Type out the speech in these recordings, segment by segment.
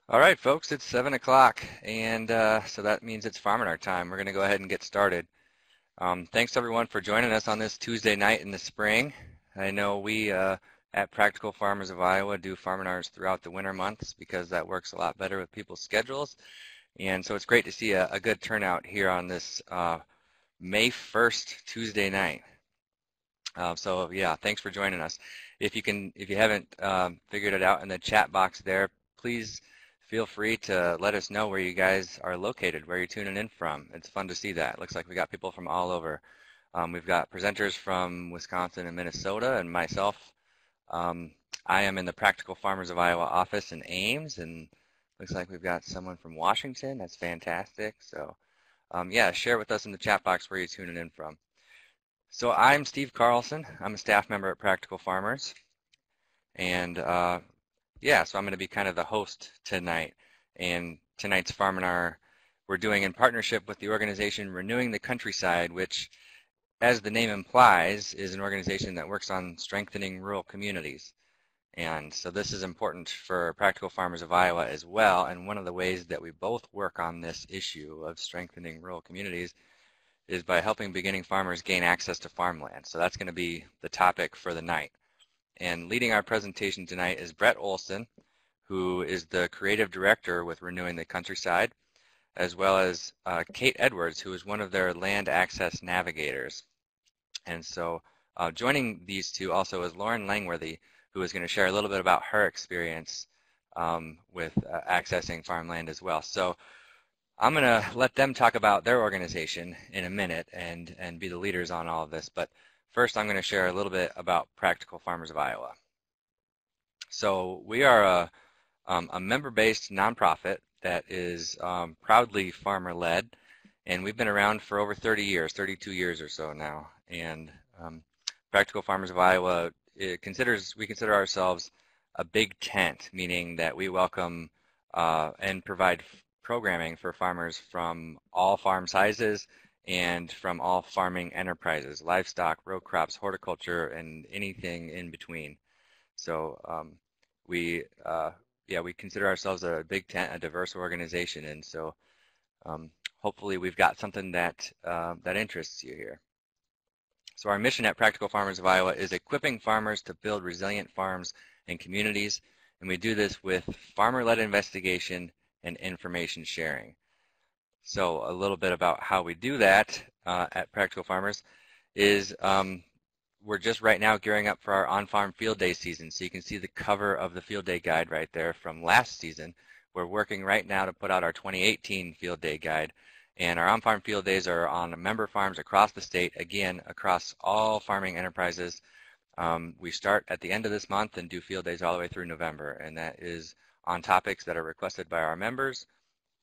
All right, folks, it's 7 o'clock, and so that means it's Farminar time. We're going to go ahead and get started. Thanks, everyone, for joining us on this Tuesday night in the spring. I know we at Practical Farmers of Iowa do Farminars throughout the winter months because that works a lot better with people's schedules. And so it's great to see a good turnout here on this May 1st Tuesday night. So yeah, thanks for joining us. If you haven't figured it out in the chat box there, please feel free to let us know where you guys are located, where you're tuning in from. It's fun to see that. It looks like we got people from all over. We've got presenters from Wisconsin and Minnesota, and myself. I am in the Practical Farmers of Iowa office in Ames, and looks like we've got someone from Washington. That's fantastic. So yeah, share with us in the chat box where you're tuning in from. So I'm Steve Carlson. I'm a staff member at Practical Farmers, and yeah, so I'm going to be kind of the host tonight. And tonight's Farminar we're doing in partnership with the organization Renewing the Countryside, which, as the name implies, is an organization that works on strengthening rural communities. And so this is important for Practical Farmers of Iowa as well. And one of the ways that we both work on this issue of strengthening rural communities is by helping beginning farmers gain access to farmland. So that's going to be the topic for the night. And leading our presentation tonight is Brett Olson, who is the creative director with Renewing the Countryside, as well as Kate Edwards, who is one of their land access navigators. And so joining these two also is Lauren Langworthy, who is going to share a little bit about her experience with accessing farmland as well. So I'm going to let them talk about their organization in a minute and be the leaders on all of this. But first, I'm going to share a little bit about Practical Farmers of Iowa. So we are a member-based nonprofit that is proudly farmer-led, and we've been around for over 30 years, 32 years or so now. And Practical Farmers of Iowa we consider ourselves a big tent, meaning that we welcome and provide programming for farmers from all farm sizes and from all farming enterprises, livestock, row crops, horticulture, and anything in between. So we consider ourselves a big tent, a diverse organization, and so hopefully we've got something that that interests you here. So our mission at Practical Farmers of Iowa is equipping farmers to build resilient farms and communities, and we do this with farmer-led investigation and information sharing. So a little bit about how we do that at Practical Farmers is we're just right now gearing up for our on-farm field day season. So you can see the cover of the field day guide right there from last season. We're working right now to put out our 2018 field day guide. And our on-farm field days are on member farms across the state, again, across all farming enterprises. We start at the end of this month and do field days all the way through November. And that is on topics that are requested by our members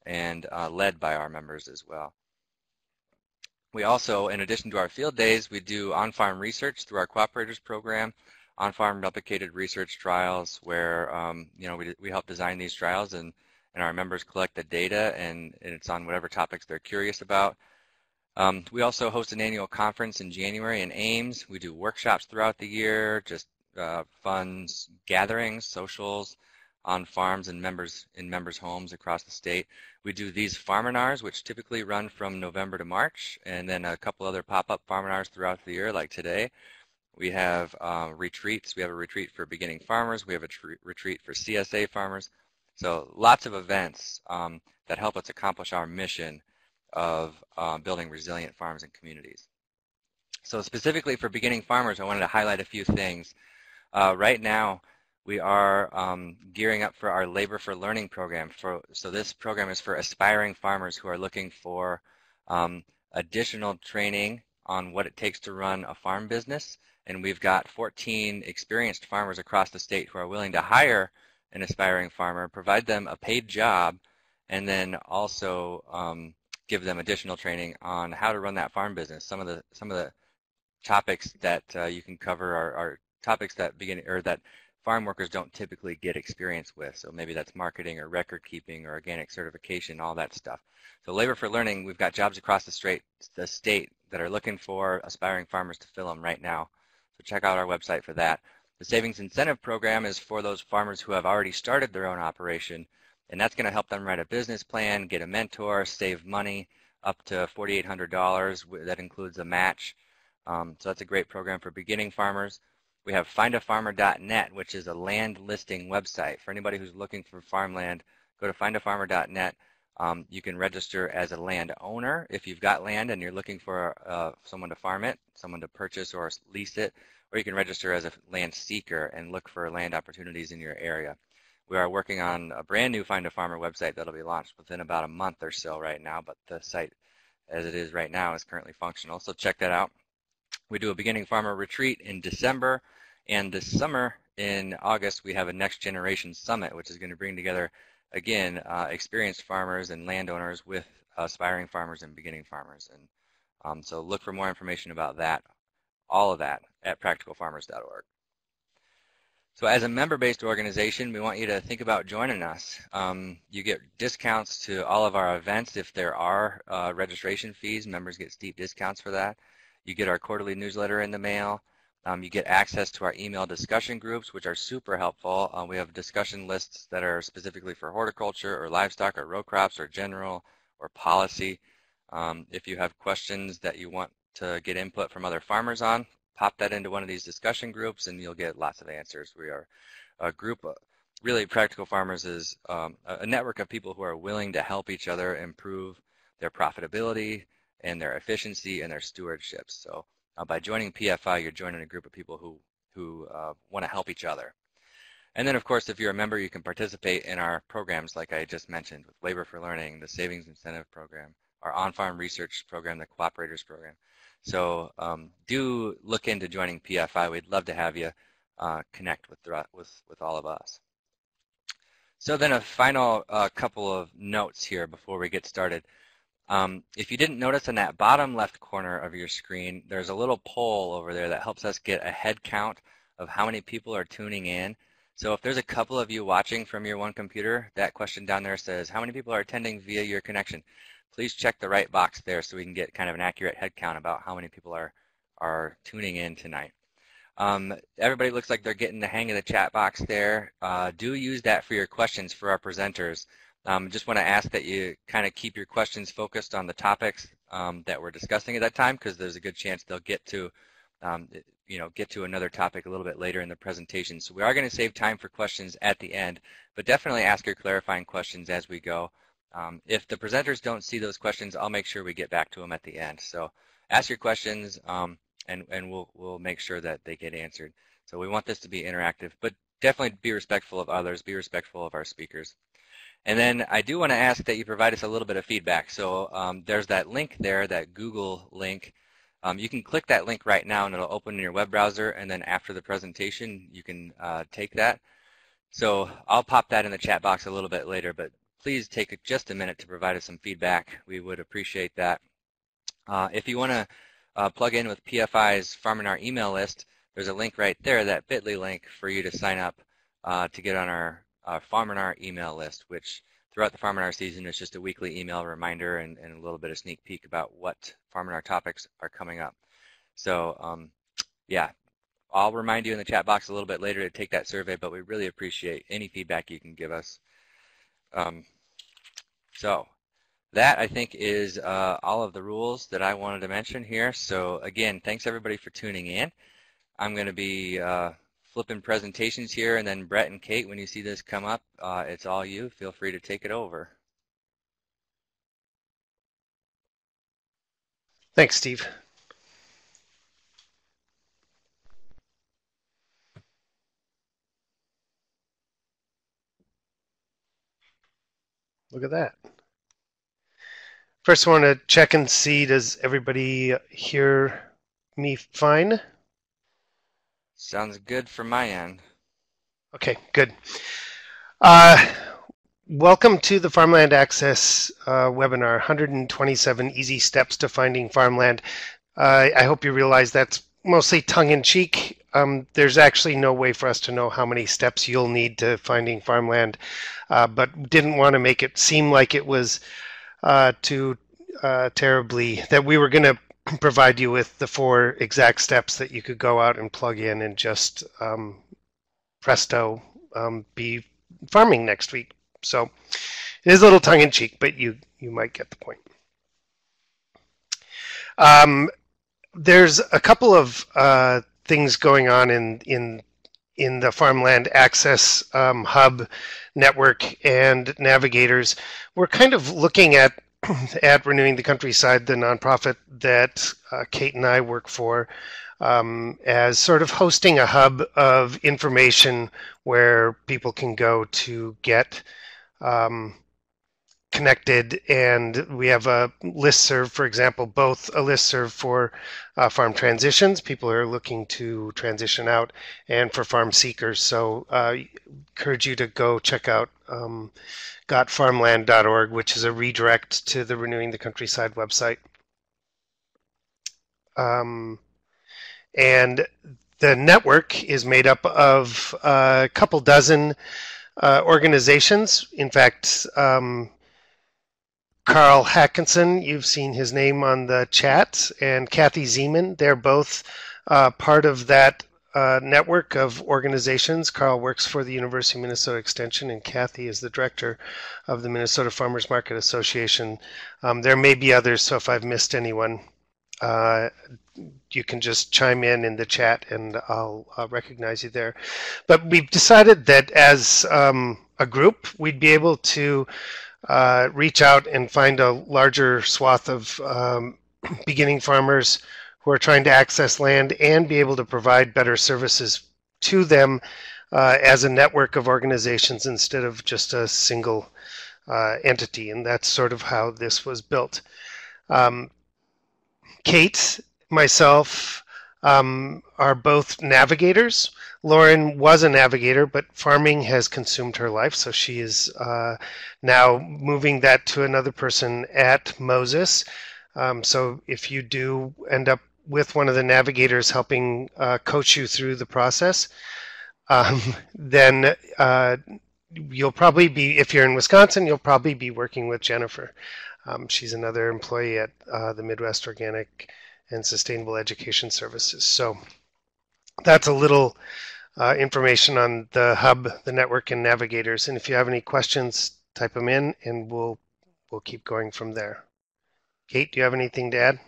and led by our members as well. We also, in addition to our field days, we do on-farm research through our cooperators program, on-farm replicated research trials where we help design these trials and our members collect the data and it's on whatever topics they're curious about. We also host an annual conference in January in Ames. We do workshops throughout the year, just fun gatherings, socials on farms and in members' homes across the state. We do these Farminars, which typically run from November to March, and then a couple other pop-up Farminars throughout the year, like today. We have retreats. We have a retreat for beginning farmers. We have a retreat for CSA farmers. So lots of events that help us accomplish our mission of building resilient farms and communities. So specifically for beginning farmers, I wanted to highlight a few things. Right now, we are gearing up for our Labor for Learning program. So this program is for aspiring farmers who are looking for additional training on what it takes to run a farm business. And we've got 14 experienced farmers across the state who are willing to hire an aspiring farmer, provide them a paid job, and then also give them additional training on how to run that farm business. Some of the topics that you can cover are topics that that farm workers don't typically get experience with. So maybe that's marketing or record keeping or organic certification, all that stuff. So Labor for Learning, we've got jobs across the state that are looking for aspiring farmers to fill them right now. So check out our website for that. The Savings Incentive Program is for those farmers who have already started their own operation And that's going to help them write a business plan, get a mentor, save money up to $4,800. That includes a match. So that's a great program for beginning farmers. We have findafarmer.net, which is a land listing website. For anybody who's looking for farmland, go to findafarmer.net. You can register as a landowner if you've got land and you're looking for someone to farm it, someone to purchase or lease it, or you can register as a land seeker and look for land opportunities in your area. We are working on a brand new Find a Farmer website that'll be launched within about a month or so right now, but the site as it is right now is currently functional, so check that out. We do a beginning farmer retreat in December, and this summer in August we have a next generation summit, which is going to bring together, again, experienced farmers and landowners with aspiring farmers and beginning farmers. And so look for more information about that, all of that, at practicalfarmers.org. So as a member-based organization, we want you to think about joining us. You get discounts to all of our events if there are registration fees. Members get steep discounts for that. You get our quarterly newsletter in the mail. You get access to our email discussion groups, which are super helpful. We have discussion lists that are specifically for horticulture or livestock or row crops or general or policy. If you have questions that you want to get input from other farmers on, pop that into one of these discussion groups and you'll get lots of answers. We are a group of, really, Practical Farmers is a network of people who are willing to help each other improve their profitability and their efficiency and their stewardship. So by joining PFI, you're joining a group of people who want to help each other. And then, of course, if you're a member, you can participate in our programs like I just mentioned, with Labor for Learning, the Savings Incentive Program, our On-Farm Research Program, the Cooperators Program. So do look into joining PFI. We'd love to have you connect with all of us. So then a final couple of notes here before we get started. If you didn't notice, in that bottom left corner of your screen, there's a little poll over there that helps us get a head count of how many people are tuning in. So if there's a couple of you watching from your one computer, that question down there says, how many people are attending via your connection? Please check the right box there so we can get kind of an accurate head count about how many people are tuning in tonight. Everybody looks like they're getting the hang of the chat box there. Do use that for your questions for our presenters. Just want to ask that you kind of keep your questions focused on the topics that we're discussing at that time, because there's a good chance they'll get to another topic a little bit later in the presentation. So we are going to save time for questions at the end, but definitely ask your clarifying questions as we go. If the presenters don't see those questions, I'll make sure we get back to them at the end. So ask your questions, and we'll make sure that they get answered. So we want this to be interactive, but definitely be respectful of others, be respectful of our speakers. And then I do want to ask that you provide us a little bit of feedback. So there's that link there, that Google link. You can click that link right now and it'll open in your web browser, and then after the presentation you can take that. So I'll pop that in the chat box a little bit later, but please take just a minute to provide us some feedback. We would appreciate that. If you want to plug in with PFI's Farminar email list, there's a link right there, that bit.ly link, for you to sign up to get on our Farminar email list, which throughout the Farminar season is just a weekly email reminder and a little bit of sneak peek about what Farminar topics are coming up. So yeah, I'll remind you in the chat box a little bit later to take that survey, but we really appreciate any feedback you can give us. So that, I think, is all of the rules that I wanted to mention here. So again, thanks everybody for tuning in. I'm going to be flipping presentations here, and then Brett and Kate, when you see this come up, it's all you. Feel free to take it over. Thanks, Steve. Look at that. First, I want to check and see, does everybody hear me fine? Sounds good from my end. Okay, good. Welcome to the Farmland Access webinar, 127 Easy Steps to Finding Farmland. I hope you realize that's mostly tongue-in-cheek. There's actually no way for us to know how many steps you'll need to finding farmland, but didn't want to make it seem like it was too terribly, that we were going to provide you with the 4 exact steps that you could go out and plug in and just presto, be farming next week. So it is a little tongue-in-cheek, but you might get the point. There's a couple of things going on in the Farmland Access Hub network and navigators. We're kind of looking at Renewing the Countryside, the nonprofit that Kate and I work for, as sort of hosting a hub of information where people can go to get connected, and we have a listserv, for example, both a listserv for farm transitions, people who are looking to transition out, and for farm seekers. So I encourage you to go check out gotfarmland.org, which is a redirect to the Renewing the Countryside website. And the network is made up of a couple dozen organizations. In fact, Carl Hackinson, you've seen his name on the chat, and Kathy Zeman, they're both part of that network of organizations. Carl works for the University of Minnesota Extension, and Kathy is the director of the Minnesota Farmers Market Association. There may be others, so if I've missed anyone, you can just chime in the chat and I'll recognize you there. But we've decided that as a group, we'd be able to reach out and find a larger swath of beginning farmers who are trying to access land and be able to provide better services to them as a network of organizations instead of just a single entity. And that's sort of how this was built. Kate, myself, are both navigators. Lauren was a navigator, but farming has consumed her life, so she is now moving that to another person at Moses. So if you do end up with one of the navigators helping coach you through the process, then you'll probably be, if you're in Wisconsin, you'll probably be working with Jennifer. She's another employee at the Midwest Organic and Sustainable Education Services. So that's a little information on the hub, the network, and navigators. And if you have any questions, type them in, and we'll keep going from there. Kate, do you have anything to add?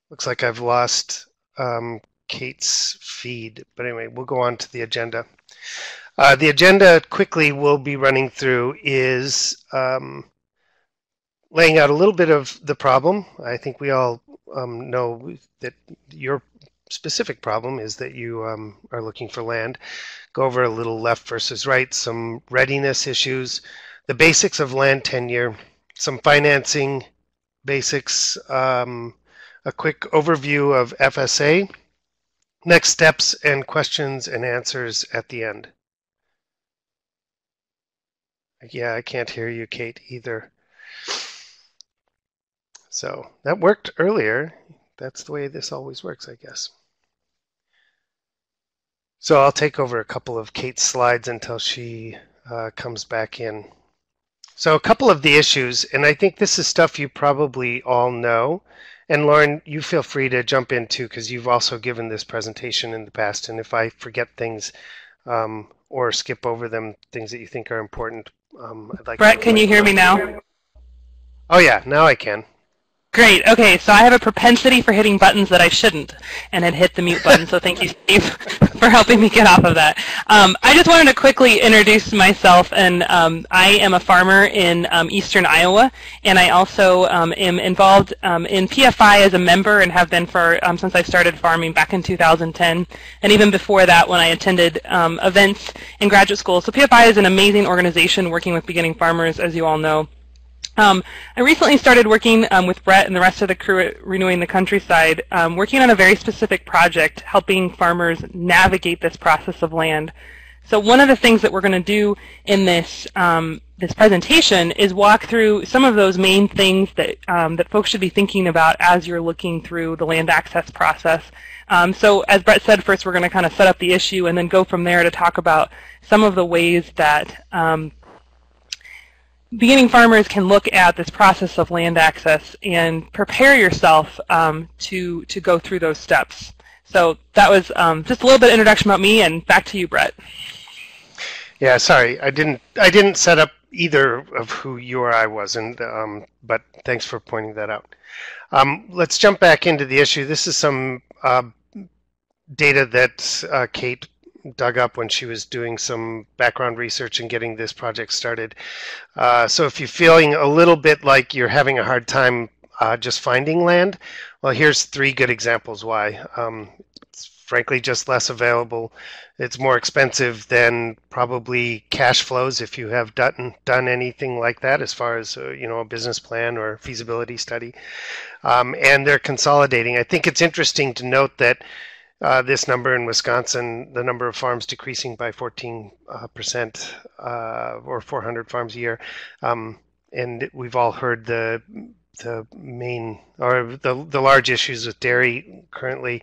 Looks like I've lost Kate's feed, but anyway, we'll go on to the agenda. The agenda quickly we'll be running through is laying out a little bit of the problem. I think we all know that your specific problem is that you are looking for land. Go over a little left versus right, some readiness issues, the basics of land tenure, some financing basics, a quick overview of FSA, next steps, and questions and answers at the end. Yeah, I can't hear you, Kate, either. So that worked earlier. That's the way this always works, I guess. So I'll take over a couple of Kate's slides until she comes back in. So a couple of the issues, and I think this is stuff you probably all know. And Lauren, you feel free to jump in too, because you've also given this presentation in the past. And if I forget things or skip over them, things that you think are important, I'd like Brett, can you hear me now? Oh yeah, now I can. Great. Okay, so I have a propensity for hitting buttons that I shouldn't, and had hit the mute button. So thank you, Steve, for helping me get off of that. I just wanted to quickly introduce myself, and I am a farmer in eastern Iowa, and I also am involved in PFI as a member, and have been for since I started farming back in 2010, and even before that when I attended events in graduate school. So PFI is an amazing organization working with beginning farmers, as you all know. I recently started working with Brett and the rest of the crew at Renewing the Countryside, working on a very specific project, helping farmers navigate this process of land. So one of the things that we're going to do in this this presentation is walk through some of those main things that that folks should be thinking about as you're looking through the land access process. So as Brett said, first we're going to kind of set up the issue and then go from there to talk about some of the ways that beginning farmers can look at this process of land access and prepare yourself to go through those steps. So that was just a little bit of introduction about me, and back to you, Brett. Yeah, sorry, I didn't set up either of who you or I was, and but thanks for pointing that out. Let's jump back into the issue. This is some data that Kate dug up when she was doing some background research and getting this project started. So if you're feeling a little bit like you're having a hard time just finding land, well, here's 3 good examples why. It's frankly just less available. It's more expensive than probably cash flows if you have done anything like that as far as a business plan or feasibility study. And they're consolidating. I think it's interesting to note that this number in Wisconsin, the number of farms decreasing by 14% or 400 farms a year, and we've all heard the main or the large issues with dairy currently.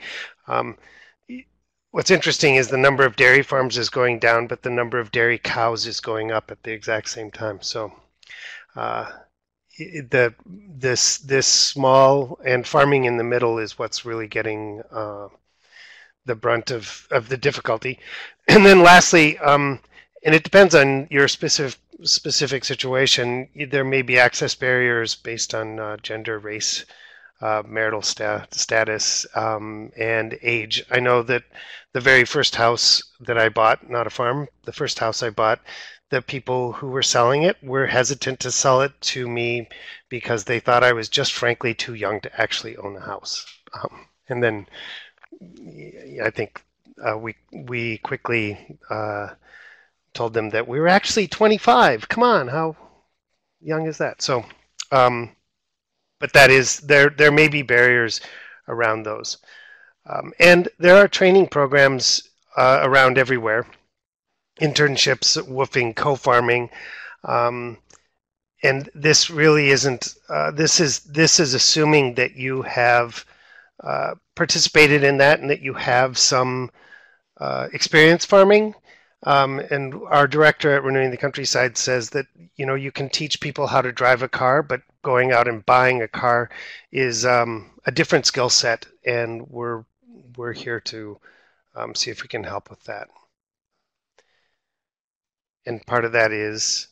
What's interesting is the number of dairy farms is going down, but the number of dairy cows is going up at the exact same time. So this small and farming in the middle is what's really getting the brunt of the difficulty. And then lastly, and it depends on your specific situation, there may be access barriers based on gender, race, marital status, and age. I know that the very first house that I bought, not a farm, the first house I bought, the people who were selling it were hesitant to sell it to me because they thought I was just frankly too young to actually own a house. And then I think we quickly told them that we were actually 25. Come on, how young is that? So, but that is, there may be barriers around those. And there are training programs around everywhere, internships, woofing, co-farming, and this really isn't, this is assuming that you have participated in that and that you have some experience farming. And our director at Renewing the Countryside says that you can teach people how to drive a car, but going out and buying a car is a different skill set, and we're here to see if we can help with that. And part of that is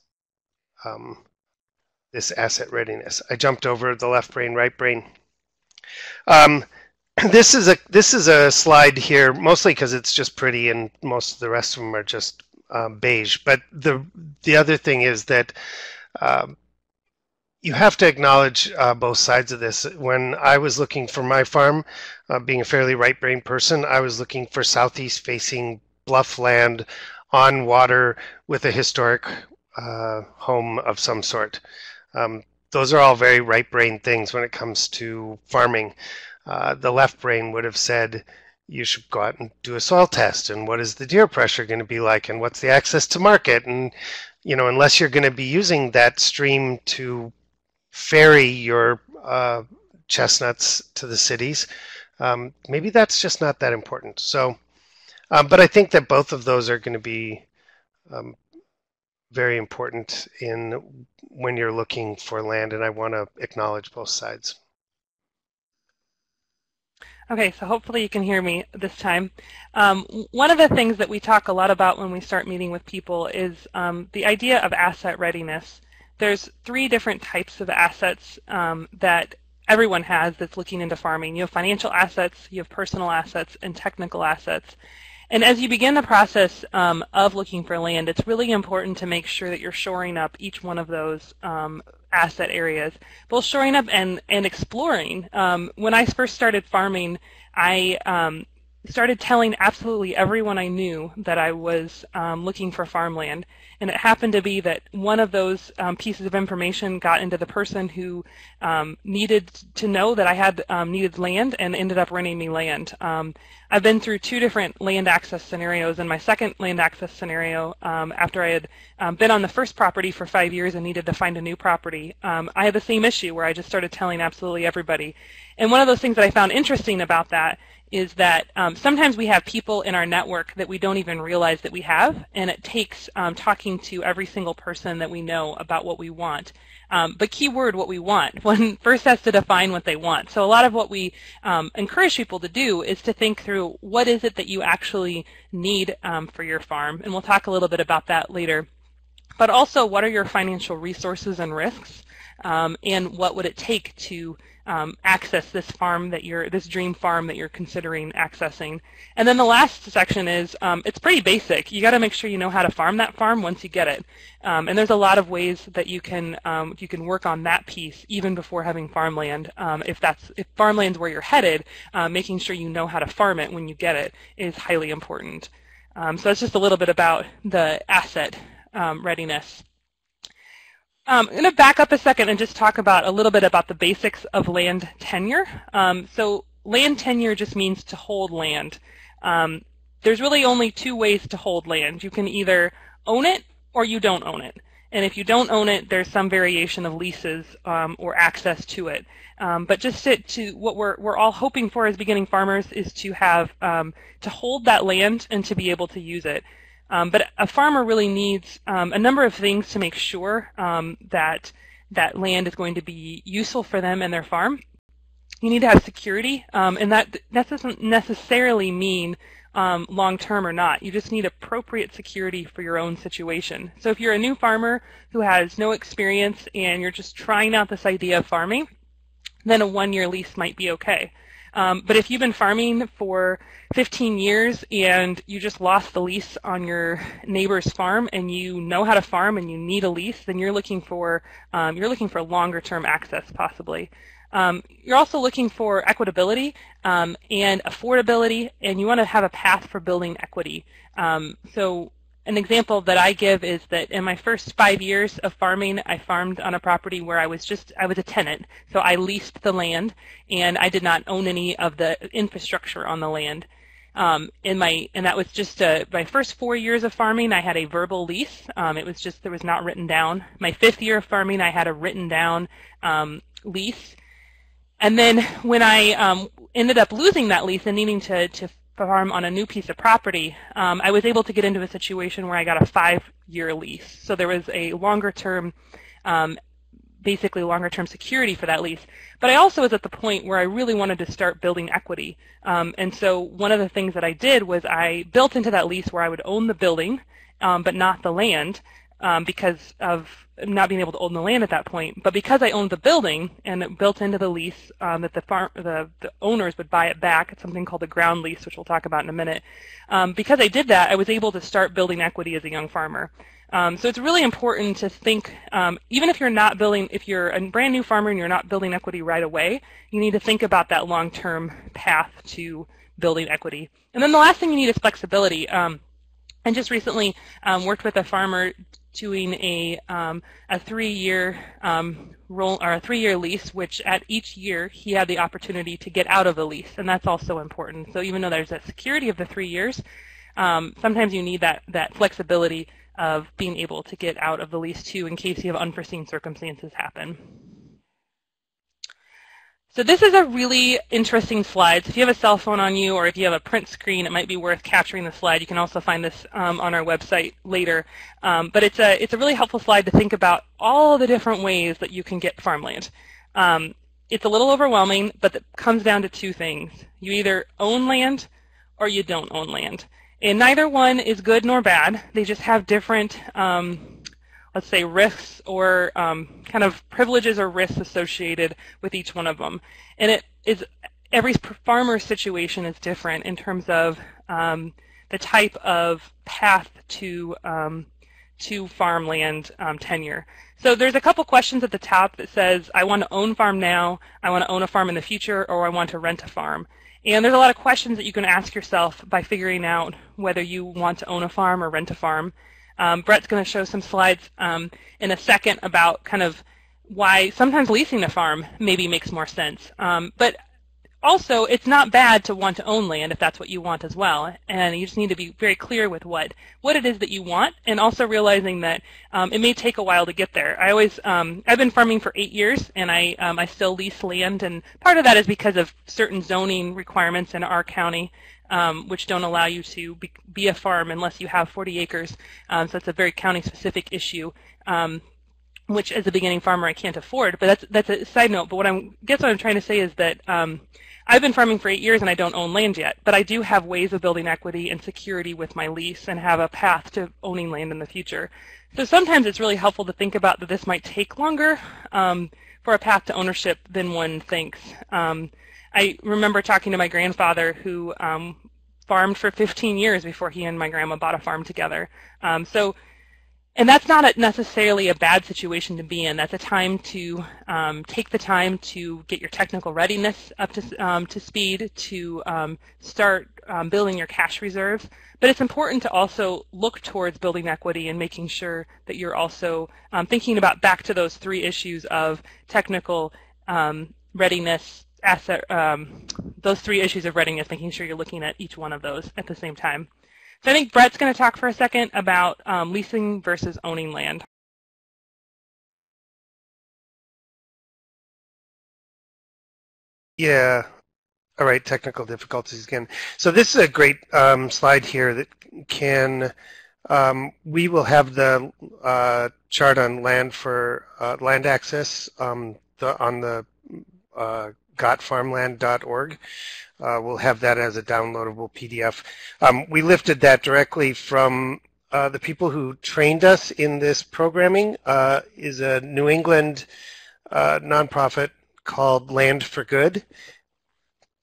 this asset readiness. I jumped over the left brain, right brain. This is a slide here, mostly because it's just pretty, and most of the rest of them are just beige. But the other thing is that you have to acknowledge both sides of this. When I was looking for my farm, being a fairly right-brain person, I was looking for southeast-facing bluff land on water with a historic home of some sort. Those are all very right-brain things when it comes to farming. The left brain would have said you should go out and do a soil test, and what is the deer pressure going to be like, and what's the access to market, and unless you're going to be using that stream to ferry your chestnuts to the cities, maybe that's just not that important. So, but I think that both of those are going to be very important when you're looking for land, and I want to acknowledge both sides. Okay, so hopefully you can hear me this time. One of the things that we talk a lot about when we start meeting with people is the idea of asset readiness. There's 3 different types of assets that everyone has that's looking into farming. You have financial assets, you have personal assets, and technical assets. And as you begin the process of looking for land, it's really important to make sure that you're shoring up each one of those asset areas, both shoring up and exploring. When I first started farming, I started telling absolutely everyone I knew that I was looking for farmland. And it happened to be that one of those pieces of information got into the person who needed to know that I had needed land and ended up renting me land. I've been through 2 different land access scenarios. In my second land access scenario, after I had been on the first property for 5 years and needed to find a new property, I had the same issue where I just started telling absolutely everybody. And one of those things that I found interesting about that is that sometimes we have people in our network that we don't even realize that we have, and it takes talking to every single person that we know about what we want. But key word, what we want. One first has to define what they want. So a lot of what we encourage people to do is to think through what is it that you actually need for your farm, and we'll talk a little bit about that later. But also, what are your financial resources and risks, and what would it take to access this farm that this dream farm that you're considering accessing. And then the last section is it's pretty basic. You got to make sure you know how to farm that farm once you get it. And there's a lot of ways that you can work on that piece even before having farmland. If farmland's where you're headed, making sure you know how to farm it when you get it is highly important. So that's just a little bit about the asset readiness. I'm going to back up a second and just talk about a little bit about the basics of land tenure. So land tenure just means to hold land. There's really only 2 ways to hold land. You can either own it or you don't own it. And if you don't own it, there's some variation of leases or access to it. But just to what we're all hoping for as beginning farmers is to have to hold that land and to be able to use it. But a farmer really needs a number of things to make sure that that land is going to be useful for them and their farm. You need to have security, and that doesn't necessarily mean long-term or not. You just need appropriate security for your own situation. So if you're a new farmer who has no experience and you're just trying out this idea of farming, then a 1-year lease might be okay. But if you've been farming for 15 years and you just lost the lease on your neighbor's farm and you know how to farm and you need a lease, then you're looking for longer-term access possibly. You're also looking for equitability and affordability, and you want to have a path for building equity. So an example that I give is that in my first 5 years of farming, I farmed on a property where I was a tenant. So I leased the land and I did not own any of the infrastructure on the land. And that was just my first 4 years of farming, I had a verbal lease. It was not written down. My 5th year of farming, I had a written down lease. And then when I ended up losing that lease and needing to farm on a new piece of property, I was able to get into a situation where I got a 5-year lease. So there was a longer-term, basically longer-term security for that lease. But I also was at the point where I really wanted to start building equity. And so one of the things that I did was I built into that lease where I would own the building, but not the land, because of not being able to own the land at that point. But because I owned the building and it built into the lease that the owners would buy it back, it's something called a ground lease, which we'll talk about in a minute. Because I did that, I was able to start building equity as a young farmer. So it's really important to think, even if you're a brand new farmer and you're not building equity right away, you need to think about that long-term path to building equity. And then the last thing you need is flexibility. I just recently worked with a farmer doing a 3-year a 3-year lease, which at each year he had the opportunity to get out of the lease, and that's also important. So even though there's that security of the 3 years, sometimes you need that flexibility of being able to get out of the lease too in case you have unforeseen circumstances happen. So this is a really interesting slide. So if you have a cell phone on you or if you have a print screen, it might be worth capturing the slide. You can also find this on our website later. But it's a really helpful slide to think about all the different ways that you can get farmland. It's a little overwhelming, but it comes down to 2 things. You either own land or you don't own land. And neither one is good nor bad. They just have different let's say risks or kind of privileges or risks associated with each one of them. And every farmer's situation is different in terms of the type of path to farmland tenure. So there's a couple questions at the top that says, I want to own farm now, I want to own a farm in the future, or I want to rent a farm. And there's a lot of questions that you can ask yourself by figuring out whether you want to own a farm or rent a farm. Brett's going to show some slides in a second about kind of why sometimes leasing a farm maybe makes more sense. But also, it's not bad to want to own land if that's what you want as well. And you just need to be very clear with what it is that you want, and also realizing that it may take a while to get there. I've been farming for 8 years, and I still lease land, and part of that is because of certain zoning requirements in our county, which don't allow you to be a farm unless you have 40 acres. So it's a very county-specific issue. Which as a beginning farmer I can't afford, but that's a side note. But what I'm trying to say is that I've been farming for 8 years and I don't own land yet, but I do have ways of building equity and security with my lease and have a path to owning land in the future. So sometimes it's really helpful to think about that this might take longer for a path to ownership than one thinks. I remember talking to my grandfather who farmed for 15 years before he and my grandma bought a farm together. And that's not necessarily a bad situation to be in. That's a time to take the time to get your technical readiness up to speed, to start building your cash reserves. But it's important to also look towards building equity and making sure that you're also thinking about back to those 3 issues of technical readiness, asset, those 3 issues of readiness, making sure you're looking at each one of those at the same time. So I think Brett's going to talk for a second about leasing versus owning land. Yeah. All right, technical difficulties again. So this is a great slide here that can, we will have the chart on land for land access on the gotfarmland.org. We'll have that as a downloadable PDF. We lifted that directly from the people who trained us in this programming. Is a New England nonprofit called Land for Good.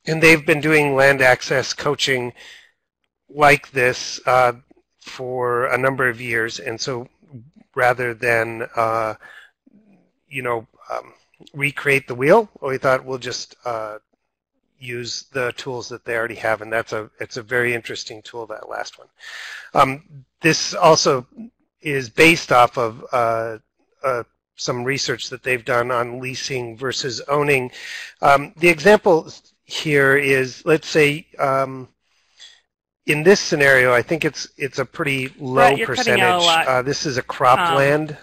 And they've been doing land access coaching like this for a number of years. And so rather than, recreate the wheel, we thought we'll just use the tools that they already have, and it's a very interesting tool, that last one. This also is based off of some research that they've done on leasing versus owning. The example here is, let's say, in this scenario, I think it's a pretty low percentage. This is a cropland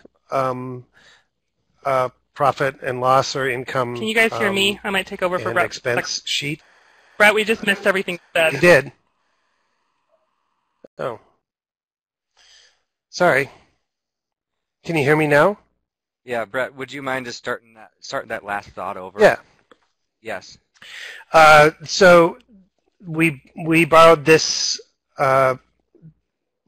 profit and loss or income. Can you guys hear me? I might take over for Brett. Expense sheet. Brett, we just missed everything you said. You did. Oh. Sorry. Can you hear me now? Yeah, Brett, would you mind just starting that last thought over? Yeah. Yes. So we borrowed this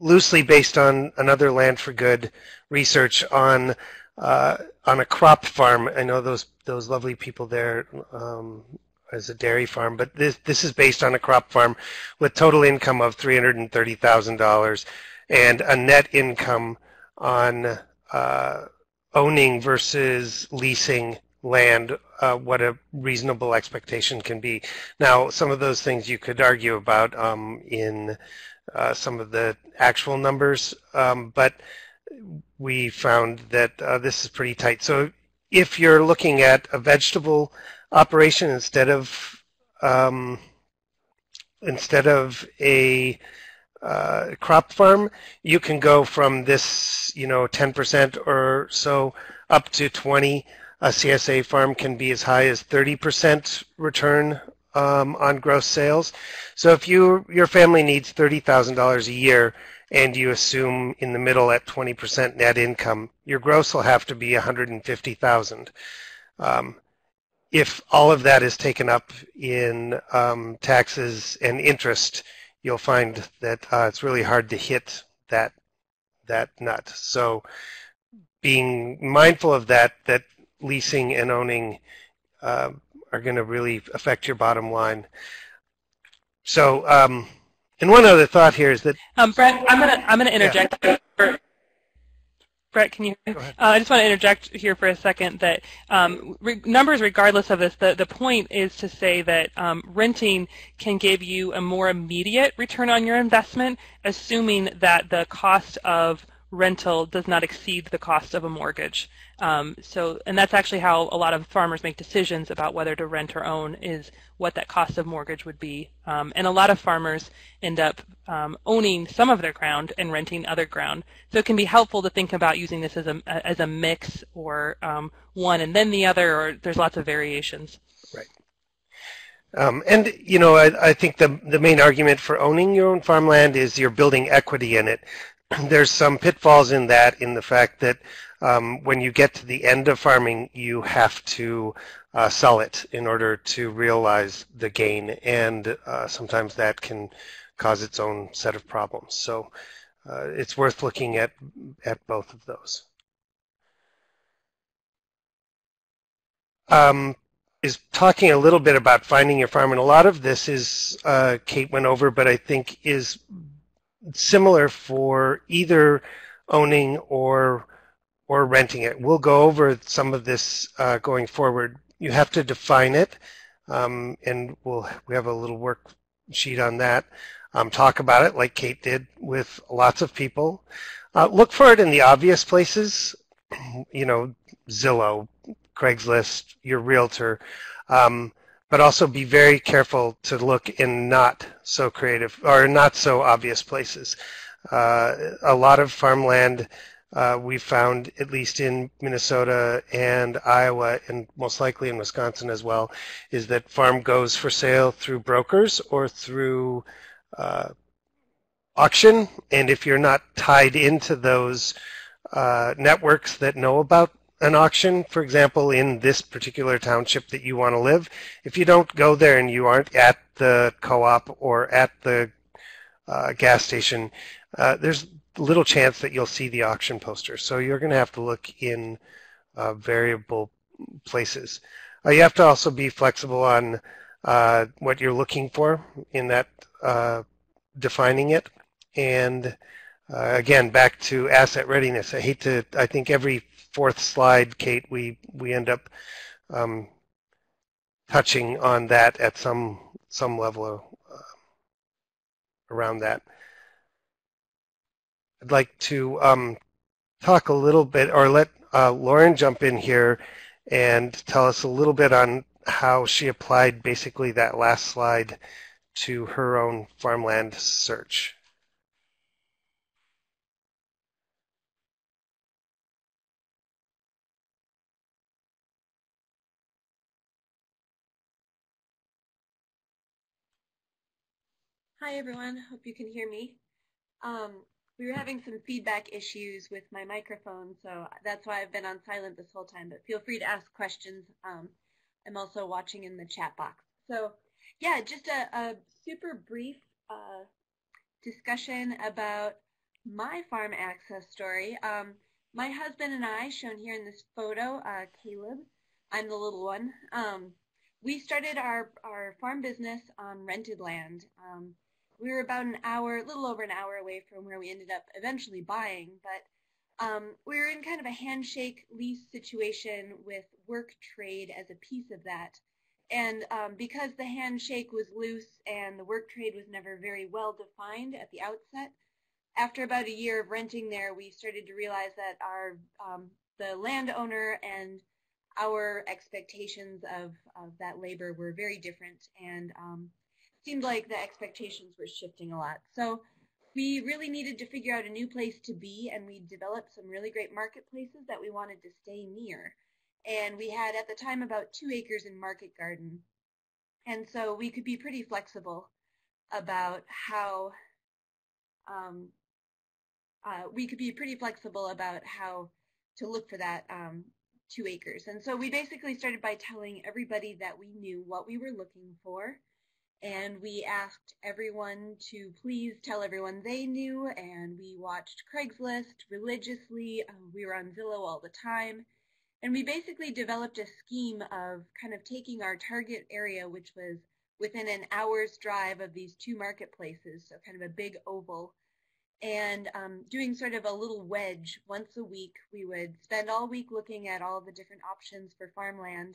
loosely based on another Land for Good research on a crop farm. I know those lovely people there as a dairy farm, but this is based on a crop farm with total income of $330,000 and a net income on owning versus leasing land, what a reasonable expectation can be. Now, some of those things you could argue about in some of the actual numbers, but we found that this is pretty tight. So if you're looking at a vegetable operation instead of a crop farm, you can go from this 10% or so up to 20. A CSA farm can be as high as 30% return on gross sales. So if your family needs $30,000 a year and you assume in the middle at 20% net income, your gross will have to be $150,000. If all of that is taken up in taxes and interest, you'll find that it's really hard to hit that nut. So being mindful of that leasing and owning are going to really affect your bottom line. So, and one other thought here is that Brett, I'm gonna interject. Yeah. Brett, Brett, can you hear me? Go ahead. I just want to interject here for a second that numbers, regardless of this, the point is to say that renting can give you a more immediate return on your investment, assuming that the cost of rental does not exceed the cost of a mortgage. And that's actually how a lot of farmers make decisions about whether to rent or own, is what that cost of mortgage would be. And a lot of farmers end up owning some of their ground and renting other ground. So it can be helpful to think about using this as a mix, or one and then the other, or there's lots of variations. Right. And you know, I think the main argument for owning your own farmland is you're building equity in it. There's some pitfalls in that, in the fact that when you get to the end of farming, you have to sell it in order to realize the gain, and sometimes that can cause its own set of problems. So it's worth looking at both of those. Is talking a little bit about finding your farm, and a lot of this is Kate went over, but I think is similar for either owning or renting it. We'll go over some of this going forward. You have to define it, and we have a little worksheet on that. Talk about it like Kate did with lots of people. Look for it in the obvious places, you know, Zillow, Craigslist, your realtor, but also be very careful to look in not so creative or not so obvious places. A lot of farmland we've found, at least in Minnesota and Iowa, and most likely in Wisconsin as well, is that farm goes for sale through brokers or through auction, and if you're not tied into those networks that know about an auction, for example, in this particular township that you want to live, if you don't go there and you aren't at the co-op or at the gas station, there's little chance that you'll see the auction poster. So you're going to have to look in variable places. You have to also be flexible on what you're looking for in that defining it. And again, back to asset readiness. I think every fourth slide, Kate, we end up touching on that at some level around that. I'd like to talk a little bit, or let Lauren jump in here and tell us a little bit on how she applied basically that last slide to her own farmland search. Hi everyone, hope you can hear me. We were having some feedback issues with my microphone, so that's why I've been on silent this whole time, but feel free to ask questions. I'm also watching in the chat box. So yeah, just a super brief discussion about my farm access story. My husband and I, shown here in this photo, Caleb, I'm the little one, we started our farm business on rented land. We were about an hour, a little over an hour away from where we ended up eventually buying, but we were in kind of a handshake lease situation with work trade as a piece of that. And because the handshake was loose and the work trade was never very well defined at the outset, after about a year of renting there, we started to realize that the landowner and our expectations of that labor were very different, and seemed like the expectations were shifting a lot. So we really needed to figure out a new place to be, and we developed some really great marketplaces that we wanted to stay near. And we had at the time about 2 acres in Market Garden, and so we could be pretty flexible about how to look for that 2 acres. And so we basically started by telling everybody that we knew what we were looking for, and we asked everyone to please tell everyone they knew, and we watched Craigslist religiously. We were on Zillow all the time, and we basically developed a scheme of kind of taking our target area, which was within an hour's drive of these 2 marketplaces, so kind of a big oval, and doing sort of a little wedge once a week. We would spend all week looking at all the different options for farmland,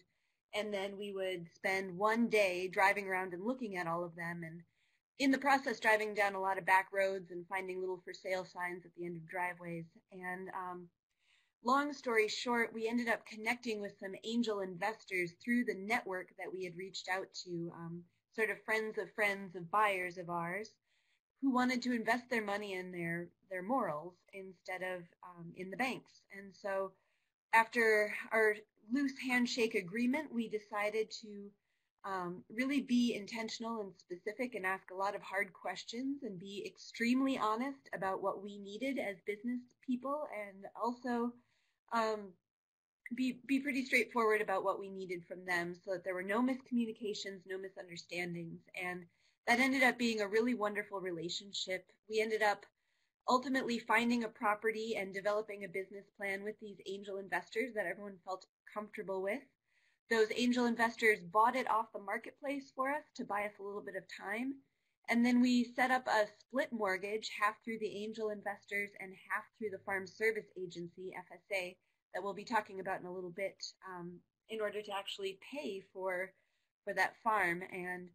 and then we would spend one day driving around and looking at all of them, and in the process driving down a lot of back roads and finding little for sale signs at the end of driveways. And long story short, we ended up connecting with some angel investors through the network that we had reached out to, sort of friends of buyers of ours, who wanted to invest their money in their morals instead of in the banks. And so after our loose handshake agreement, we decided to really be intentional and specific and ask a lot of hard questions and be extremely honest about what we needed as business people, and also be pretty straightforward about what we needed from them so that there were no miscommunications, no misunderstandings. And that ended up being a really wonderful relationship. We ended up ultimately finding a property and developing a business plan with these angel investors that everyone felt comfortable with. Those angel investors bought it off the marketplace for us to buy us a little bit of time. And then we set up a split mortgage, half through the angel investors and half through the Farm Service Agency, FSA, that we'll be talking about in a little bit, in order to actually pay for that farm. And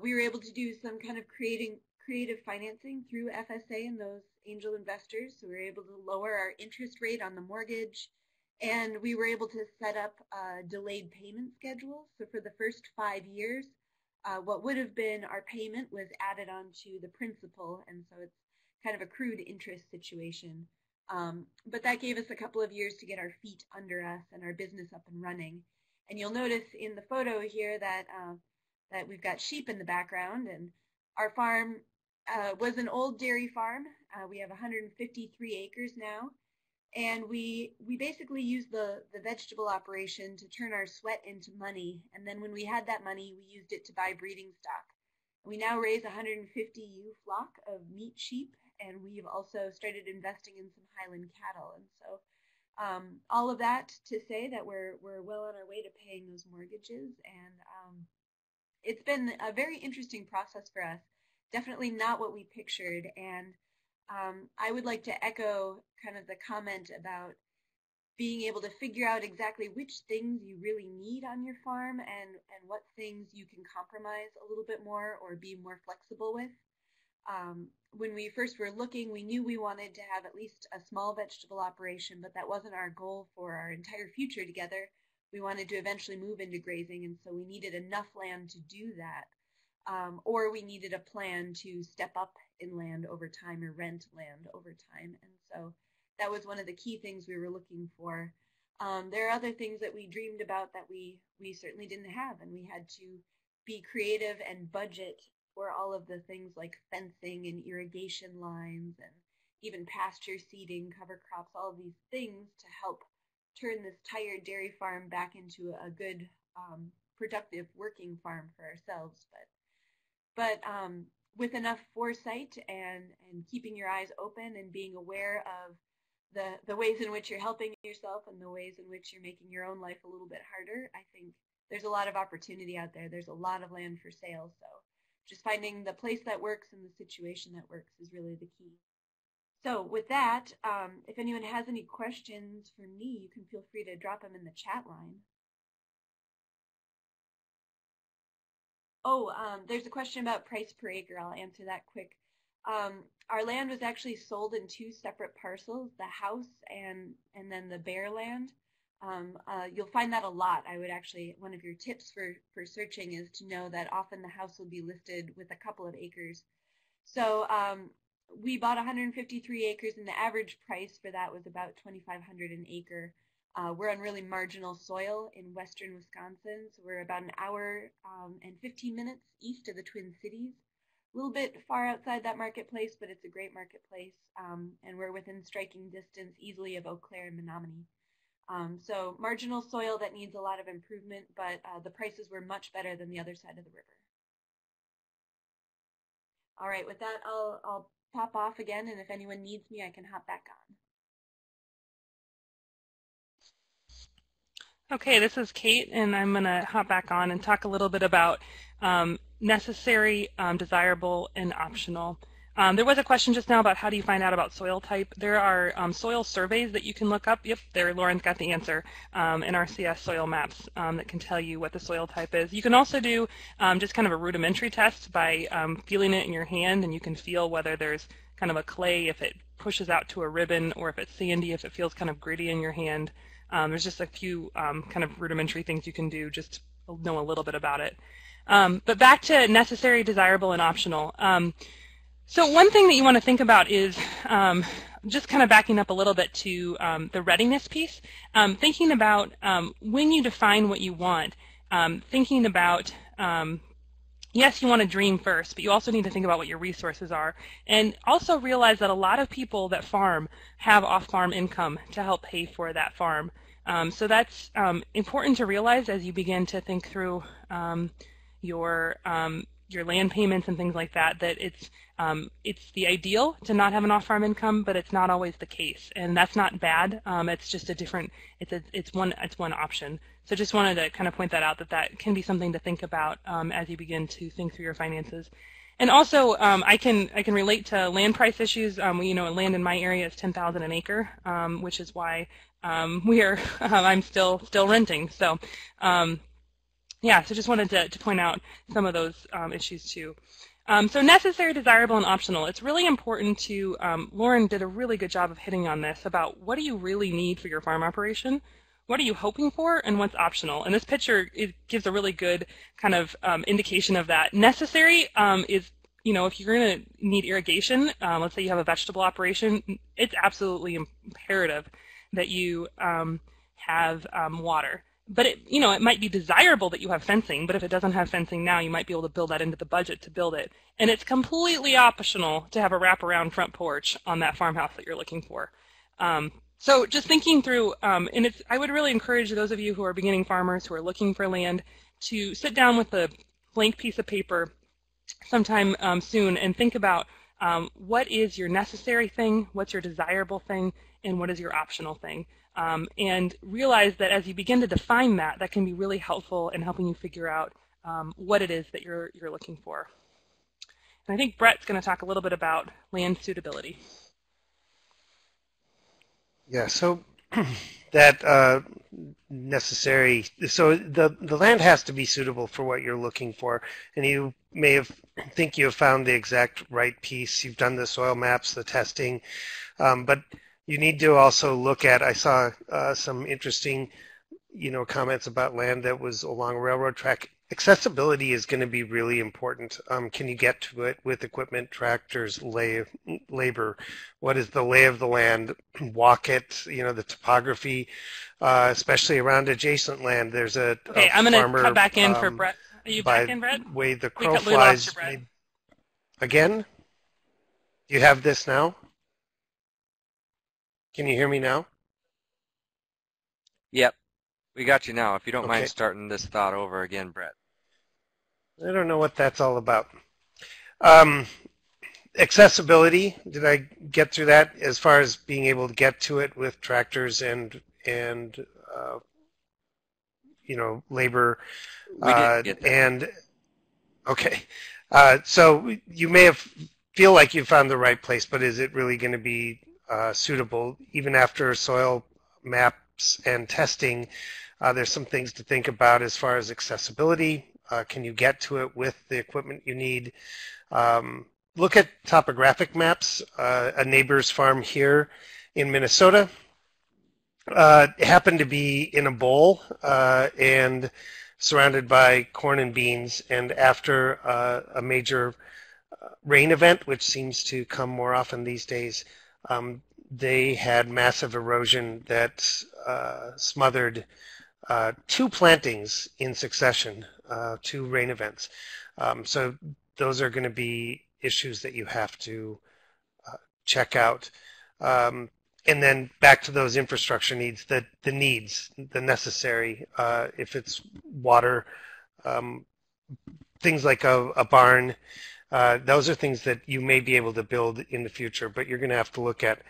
we were able to do some kind of creative financing through FSA and those angel investors. So we were able to lower our interest rate on the mortgage, and we were able to set up a delayed payment schedule. So for the first 5 years, what would have been our payment was added onto the principal, and so it's kind of accrued interest situation. But that gave us a couple of years to get our feet under us and our business up and running. And you'll notice in the photo here that that we've got sheep in the background, and our farm was an old dairy farm. We have 153 acres now, and we basically used the vegetable operation to turn our sweat into money, and then when we had that money, we used it to buy breeding stock. We now raise 150 ewe flock of meat sheep, and we've also started investing in some Highland cattle. And so all of that to say that we're well on our way to paying those mortgages, and it's been a very interesting process for us. Definitely not what we pictured, and I would like to echo kind of the comment about being able to figure out exactly which things you really need on your farm and what things you can compromise a little bit more or be more flexible with. When we first were looking, we knew we wanted to have at least a small vegetable operation, but that wasn't our goal for our entire future together. We wanted to eventually move into grazing, and so we needed enough land to do that. Or we needed a plan to step up in land over time or rent land over time. And so that was one of the key things we were looking for. There are other things that we dreamed about that we certainly didn't have, and we had to be creative and budget for all of the things like fencing and irrigation lines and even pasture seeding, cover crops, all of these things to help turn this tired dairy farm back into a good, productive working farm for ourselves. But with enough foresight and keeping your eyes open and being aware of the ways in which you're helping yourself and the ways in which you're making your own life a little bit harder, I think there's a lot of opportunity out there. There's a lot of land for sale. So just finding the place that works and the situation that works is really the key. So with that, if anyone has any questions for me, you can feel free to drop them in the chat line. Oh, there's a question about price per acre. I'll answer that quick. Our land was actually sold in 2 separate parcels, the house and then the bare land. You'll find that a lot. I would actually, one of your tips for searching is to know that often the house will be listed with a couple of acres. So we bought 153 acres, and the average price for that was about $2,500 an acre. We're on really marginal soil in western Wisconsin, so we're about an hour and 15 minutes east of the Twin Cities. A little bit far outside that marketplace, but it's a great marketplace, and we're within striking distance easily of Eau Claire and Menominee. So marginal soil that needs a lot of improvement, but the prices were much better than the other side of the river. All right, with that, I'll pop off again, and if anyone needs me, I can hop back on. Okay, this is Kate, and I'm going to hop back on and talk a little bit about necessary, desirable, and optional. There was a question just now about how do you find out about soil type. There are soil surveys that you can look up. Yep, there, Lauren's got the answer. NRCS soil maps that can tell you what the soil type is. You can also do just kind of a rudimentary test by feeling it in your hand, and you can feel whether there's kind of a clay if it pushes out to a ribbon, or if it's sandy, if it feels kind of gritty in your hand. There's just a few kind of rudimentary things you can do just to know a little bit about it. But back to necessary, desirable, and optional. So one thing that you want to think about is just kind of backing up a little bit to the readiness piece, thinking about when you define what you want, thinking about yes, you want to dream first, but you also need to think about what your resources are. And also realize that a lot of people that farm have off-farm income to help pay for that farm. So that's important to realize as you begin to think through your land payments and things like that, that it's the ideal to not have an off-farm income, but it's not always the case. And that's not bad. It's just a different, it's one option. So just wanted to kind of point that out, that can be something to think about as you begin to think through your finances. And also, I can relate to land price issues. Land in my area is $10,000 an acre, which is why I'm still renting. So, yeah. So just wanted to point out some of those issues too. So necessary, desirable, and optional. It's really important to. Lauren did a really good job of hitting on this about what do you really need for your farm operation. What are you hoping for, and what's optional? And this picture, it gives a really good kind of indication of that. Necessary is, if you're going to need irrigation, let's say you have a vegetable operation, it's absolutely imperative that you have water. But it might be desirable that you have fencing, but if it doesn't have fencing now, you might be able to build that into the budget to build it. And it's completely optional to have a wraparound front porch on that farmhouse that you're looking for. So just thinking through, and I would really encourage those of you who are beginning farmers who are looking for land to sit down with a blank piece of paper sometime soon and think about what is your necessary thing, what's your desirable thing, and what is your optional thing. And realize that as you begin to define that, that can be really helpful in helping you figure out what it is that you're looking for. And I think Brett's going to talk a little bit about land suitability. Yeah, so that necessary, so the land has to be suitable for what you're looking for, and you may think you have found the exact right piece. You've done the soil maps, the testing, but you need to also look at, I saw some interesting, comments about land that was along a railroad track. Accessibility is going to be really important. Can you get to it with equipment, tractors, labor? What is the lay of the land? Walk it, the topography, especially around adjacent land. There's okay, I'm going to cut back in for Brett. Are you back in, Brett? Way the crow flies. Again? You have this now? Can you hear me now? Yep. We got you now. If you don't mind starting this thought over again, Brett. I don't know what that's all about. Accessibility, did I get through that as far as being able to get to it with tractors and labor? We didn't get that. And okay. So you may feel like you found the right place, but is it really going to be suitable even after soil maps and testing? There's some things to think about as far as accessibility. Can you get to it with the equipment you need? Look at topographic maps. A neighbor's farm here in Minnesota happened to be in a bowl and surrounded by corn and beans. And after a major rain event, which seems to come more often these days, they had massive erosion that smothered 2 plantings in succession, 2 rain events. So those are going to be issues that you have to check out. And then back to those infrastructure needs, the needs, the necessary, if it's water, things like a barn, those are things that you may be able to build in the future, but you're going to have to look at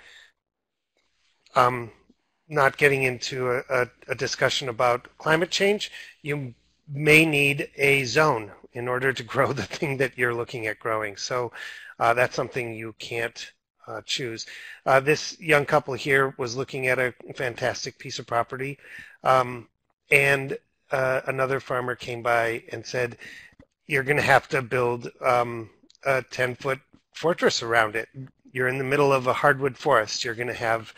not getting into a discussion about climate change. You may need a zone in order to grow the thing that you're looking at growing. So that's something you can't choose. This young couple here was looking at a fantastic piece of property, and another farmer came by and said, you're going to have to build a 10-foot fortress around it. You're in the middle of a hardwood forest. You're going to have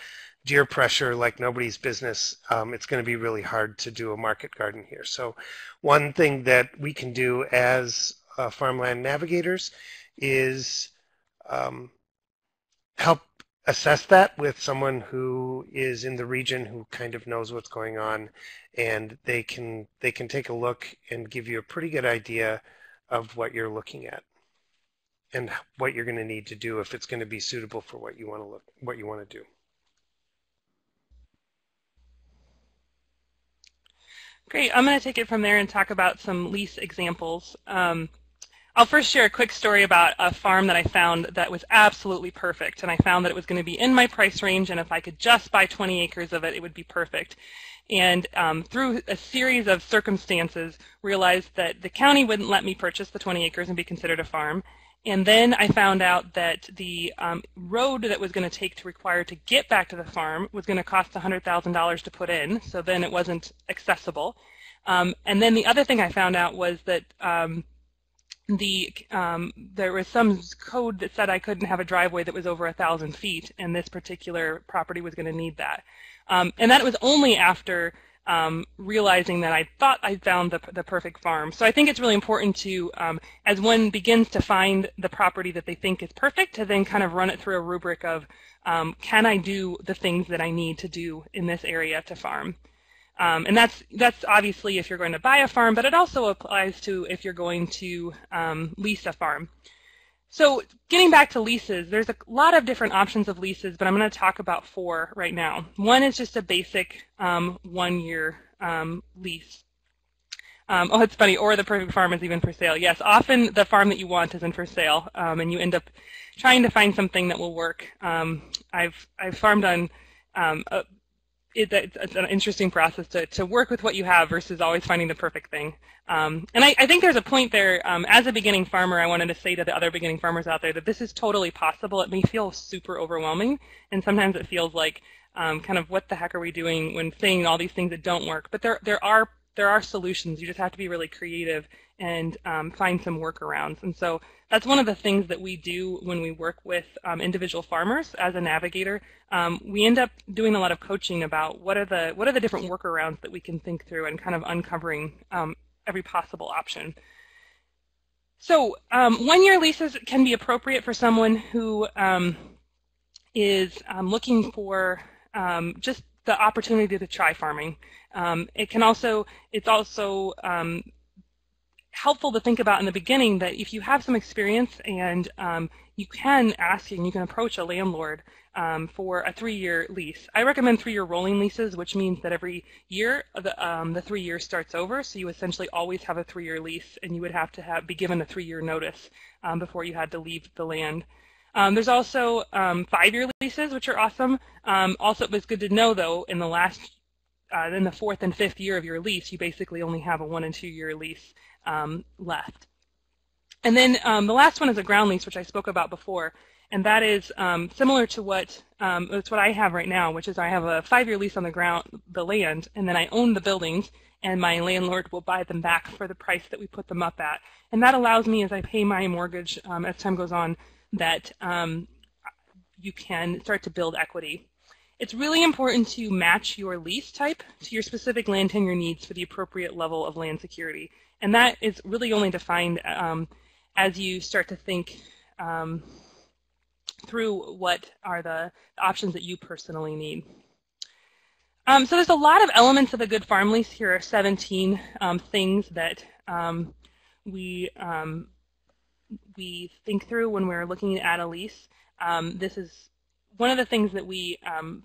deer pressure like nobody's business. It's going to be really hard to do a market garden here. So one thing that we can do as farmland navigators is help assess that with someone who is in the region who kind of knows what's going on, and they can take a look and give you a pretty good idea of what you're looking at and what you're going to need to do if it's going to be suitable for what you want to do. Great. I'm going to take it from there and talk about some lease examples. I'll first share a quick story about a farm that I found that was absolutely perfect, and I found that it was going to be in my price range, and if I could just buy 20 acres of it, it would be perfect. And through a series of circumstances, realized that the county wouldn't let me purchase the 20 acres and be considered a farm. And then I found out that the road that was going to take to require to get back to the farm was going to cost $100,000 to put in, so then it wasn't accessible. And then the other thing I found out was that there was some code that said I couldn't have a driveway that was over 1,000 feet, and this particular property was going to need that. And that was only after realizing that I thought I found the perfect farm. So I think it's really important to, as one begins to find the property that they think is perfect, to then kind of run it through a rubric of, can I do the things that I need to do in this area to farm? And that's obviously if you're going to buy a farm, but it also applies to if you're going to lease a farm. So getting back to leases, there's a lot of different options of leases, but I'm going to talk about 4 right now. One is just a basic 1-year lease. Oh, it's funny, or the perfect farm is even for sale. Yes, often the farm that you want isn't for sale, and you end up trying to find something that will work. I've farmed on it's an interesting process to work with what you have versus always finding the perfect thing. And I think there's a point there, as a beginning farmer, I wanted to say to the other beginning farmers out there that this is totally possible. It may feel super overwhelming, and sometimes it feels like kind of what the heck are we doing when saying all these things that don't work. But there are solutions. You just have to be really creative and find some workarounds. And so that's one of the things that we do when we work with individual farmers as a navigator. We end up doing a lot of coaching about what are the different workarounds that we can think through and kind of uncovering every possible option. So 1-year leases can be appropriate for someone who is looking for just the opportunity to try farming. It's also helpful to think about in the beginning that if you have some experience and you can ask and you can approach a landlord for a 3-year lease. I recommend 3-year rolling leases, which means that every year the 3 years starts over, so you essentially always have a 3-year lease, and you would have to be given a 3-year notice before you had to leave the land. There's also 5-year leases, which are awesome. Also, it was good to know, though, in the 4th and 5th year of your lease, you basically only have a 1- and 2-year lease left. And then the last one is a ground lease, which I spoke about before, and that is similar to what I have right now, which is I have a 5-year lease on the land, and then I own the buildings, and my landlord will buy them back for the price that we put them up at. And that allows me, as I pay my mortgage as time goes on, that you can start to build equity. It's really important to match your lease type to your specific land tenure needs for the appropriate level of land security. And that is really only defined as you start to think through what are the options that you personally need. So there's a lot of elements of a good farm lease. Here are 17 things that we think through when we're looking at a lease. This is one of the things that we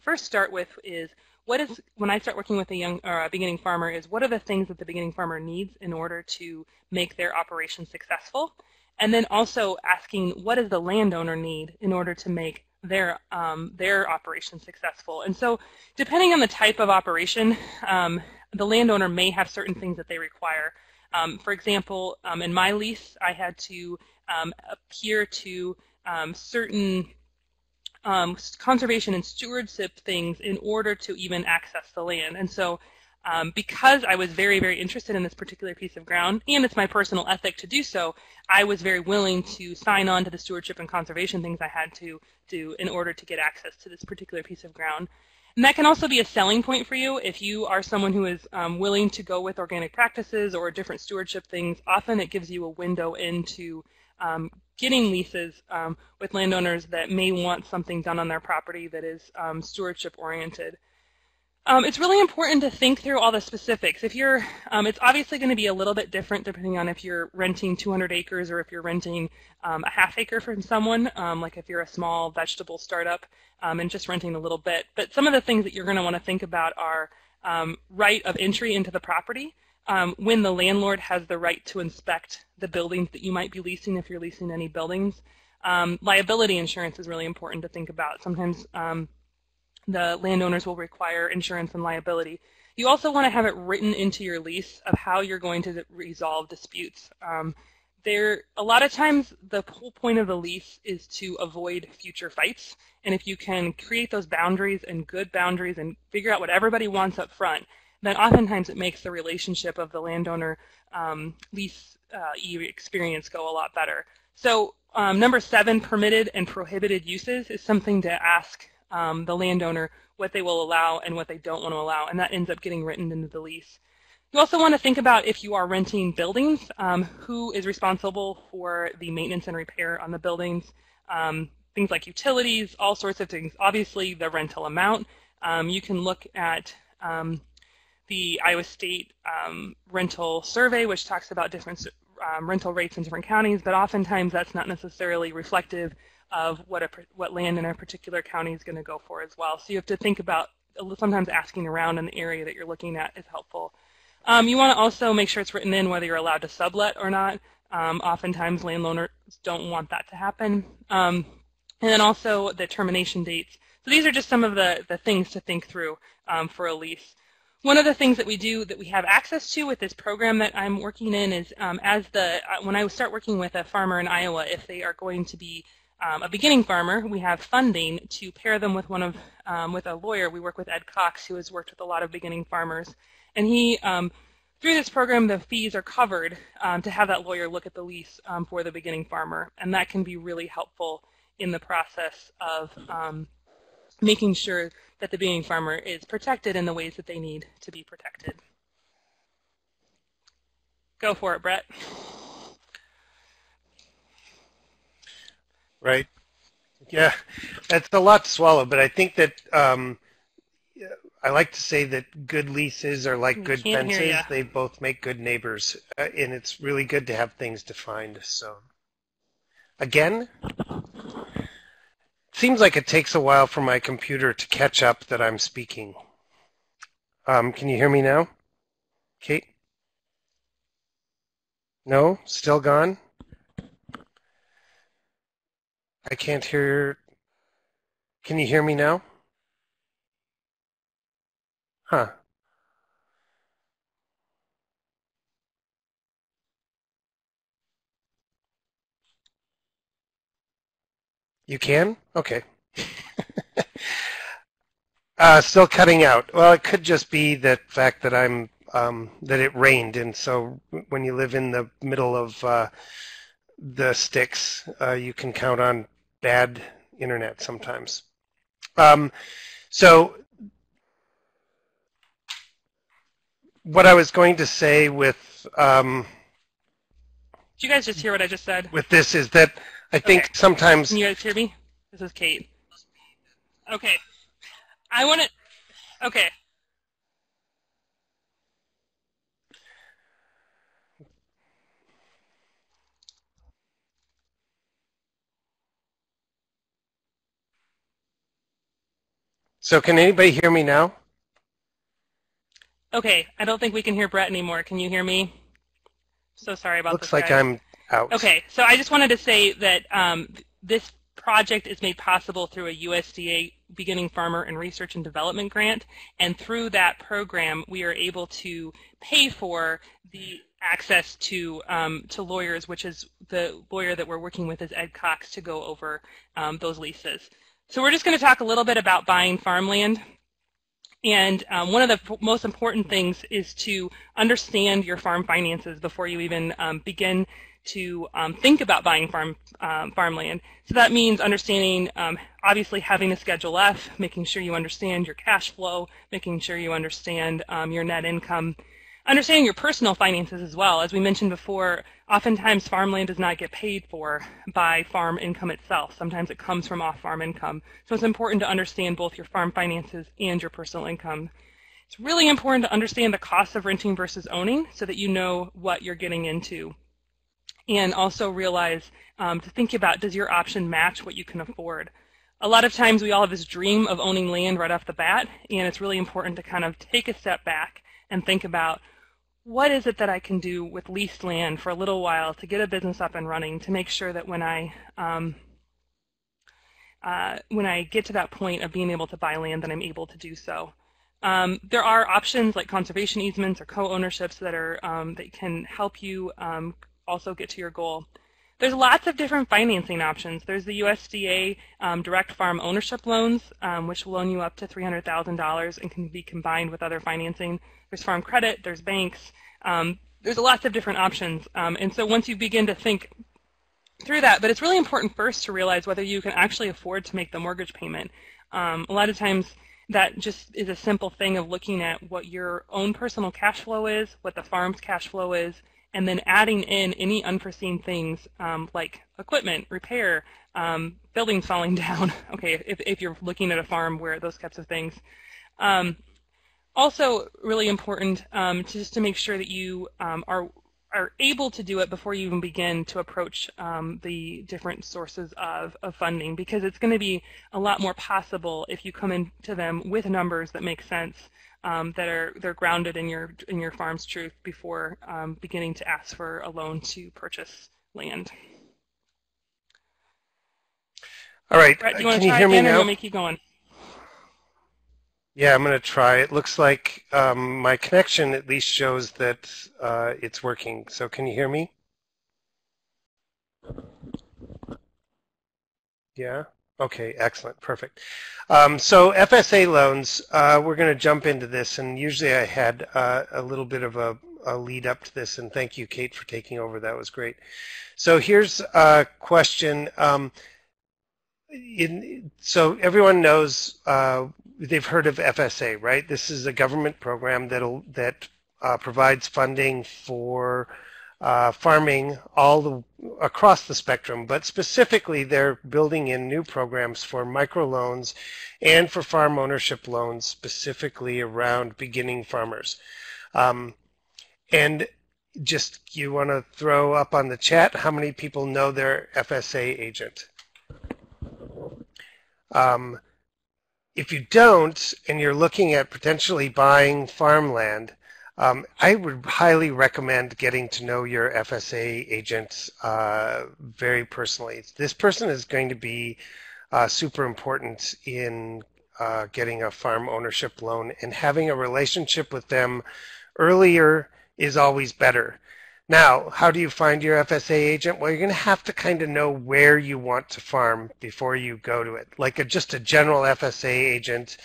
first start with is when I start working with a beginning farmer is what are the things that the beginning farmer needs in order to make their operation successful, and then also asking what does the landowner need in order to make their operation successful. And so depending on the type of operation, the landowner may have certain things that they require. For example, in my lease, I had to adhere to certain conservation and stewardship things in order to even access the land. And so because I was very, very interested in this particular piece of ground, and it's my personal ethic to do so, I was very willing to sign on to the stewardship and conservation things I had to do in order to get access to this particular piece of ground. And that can also be a selling point for you if you are someone who is willing to go with organic practices or different stewardship things. Often it gives you a window into getting leases with landowners that may want something done on their property that is stewardship oriented. It's really important to think through all the specifics. If you're, it's obviously going to be a little bit different depending on if you're renting 200 acres or if you're renting a half acre from someone, like if you're a small vegetable startup and just renting a little bit. But some of the things that you're going to want to think about are right of entry into the property, when the landlord has the right to inspect the buildings that you might be leasing if you're leasing any buildings. Liability insurance is really important to think about. Sometimes the landowners will require insurance and liability. You also want to have it written into your lease of how you're going to resolve disputes. A lot of times the whole point of the lease is to avoid future fights, and if you can create those boundaries and good boundaries and figure out what everybody wants up front, then oftentimes it makes the relationship of the landowner lease experience go a lot better. So number 7, permitted and prohibited uses, is something to ask the landowner what they will allow and what they don't want to allow, and that ends up getting written into the lease. You also want to think about, if you are renting buildings, who is responsible for the maintenance and repair on the buildings, things like utilities, all sorts of things. Obviously, the rental amount. You can look at the Iowa State rental survey, which talks about different rental rates in different counties, but oftentimes that's not necessarily reflective of what land in a particular county is going to go for as well. So you have to think about, sometimes asking around in the area that you're looking at is helpful. You want to also make sure it's written in whether you're allowed to sublet or not. Oftentimes landowners don't want that to happen. And then also the termination dates. So these are just some of the things to think through for a lease. One of the things that we do, that we have access to with this program that I'm working in, is when I start working with a farmer in Iowa, if they are going to be a beginning farmer, we have funding to pair them with with a lawyer. We work with Ed Cox, who has worked with a lot of beginning farmers, and he through this program the fees are covered to have that lawyer look at the lease for the beginning farmer, and that can be really helpful in the process of making sure that the beginning farmer is protected in the ways that they need to be protected. Go for it, Brett. Right. Yeah, that's a lot to swallow, but I think that I like to say that good leases are like good fences. They both make good neighbors, and it's really good to have things defined. So, again, it seems like it takes a while for my computer to catch up that I'm speaking. Can you hear me now, Kate? No? Still gone? I can't hear. Can you hear me now? Huh. You can? Okay. Still cutting out. Well, it could just be the fact that that it rained, and so when you live in the middle of the sticks, you can count on bad internet sometimes. So what I was going to say with did you guys just hear what I just said? With this is that I think sometimes. Can you guys hear me? This is Kate. Okay. I want to. Okay. So can anybody hear me now? Okay, I don't think we can hear Brett anymore. Can you hear me? So sorry about this. Looks like I'm out. Okay, so I just wanted to say that this project is made possible through a USDA Beginning Farmer and Research and Development grant, and through that program we are able to pay for the access to lawyers, which is the lawyer that we're working with is Ed Cox to go over those leases. So we're just going to talk a little bit about buying farmland. And one of the most important things is to understand your farm finances before you even begin to think about buying farmland. So that means understanding, obviously having a Schedule F, making sure you understand your cash flow, making sure you understand your net income, understanding your personal finances as well. As we mentioned before, oftentimes farmland does not get paid for by farm income itself. Sometimes it comes from off-farm income. So it's important to understand both your farm finances and your personal income. It's really important to understand the cost of renting versus owning so that you know what you're getting into. And also realize to think about, does your option match what you can afford? A lot of times we all have this dream of owning land right off the bat, and it's really important to kind of take a step back and think about, what is it that I can do with leased land for a little while to get a business up and running, to make sure that when I get to that point of being able to buy land, that I'm able to do so. There are options like conservation easements or co-ownerships that are that can help you also get to your goal. There's lots of different financing options. There's the USDA direct farm ownership loans, which will loan you up to $300,000 and can be combined with other financing. There's farm credit, there's banks, there's lots of different options. And so once you begin to think through that, but it's really important first to realize whether you can actually afford to make the mortgage payment. A lot of times that just is a simple thing of looking at what your own personal cash flow is, what the farm's cash flow is, and then adding in any unforeseen things like equipment, repair, buildings falling down, okay, if you're looking at a farm where those types of things. Also really important just to make sure that you are able to do it before you even begin to approach the different sources of funding, because it's going to be a lot more possible if you come into them with numbers that make sense, they're grounded in your farm's truth before beginning to ask for a loan to purchase land. All right, Brett, do you want can to try you hear me again, or now? do you want me to keep going? Yeah, I'm going to try. It looks like my connection at least shows that it's working. So can you hear me? Yeah? Okay, excellent, perfect. So FSA loans, we're going to jump into this, and usually I had a little bit of a lead up to this, and thank you, Kate, for taking over. That was great. So here's a question. So everyone knows, they've heard of FSA, right? This is a government program that provides funding for farming across the spectrum, but specifically they're building in new programs for microloans and for farm ownership loans, specifically around beginning farmers. And just, you want to throw up on the chat how many people know their FSA agent? If you don't, and you're looking at potentially buying farmland, I would highly recommend getting to know your FSA agent very personally. This person is going to be super important in getting a farm ownership loan, and having a relationship with them earlier is always better. Now, how do you find your FSA agent? Well, you're going to have to kind of know where you want to farm before you go to it. Like just a general FSA agent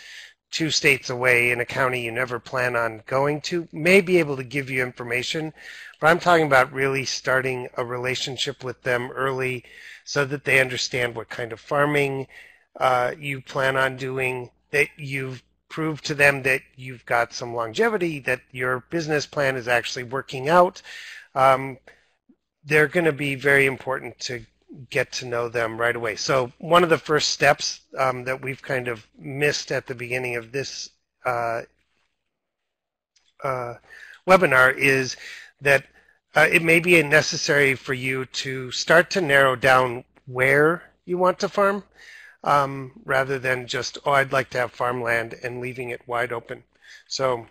2 states away in a county you never plan on going to may be able to give you information, but I'm talking about really starting a relationship with them early so that they understand what kind of farming you plan on doing, that you've proved to them that you've got some longevity, that your business plan is actually working out. They're going to be very important to get to know them right away. So one of the first steps that we've kind of missed at the beginning of this webinar is that it may be necessary for you to start to narrow down where you want to farm, rather than just, oh, I'd like to have farmland, and leaving it wide open. So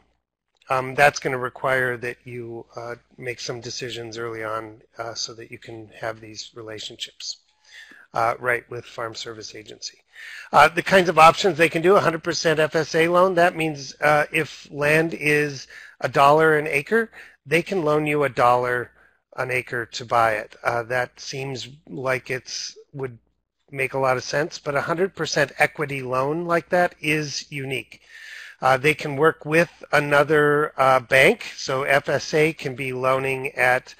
that's going to require that you make some decisions early on so that you can have these relationships. write with Farm Service Agency. The kinds of options they can do: 100% FSA loan. That means if land is $1 an acre, they can loan you $1 an acre to buy it. That seems like would make a lot of sense, but 100% equity loan like that is unique. They can work with another bank, so FSA can be loaning at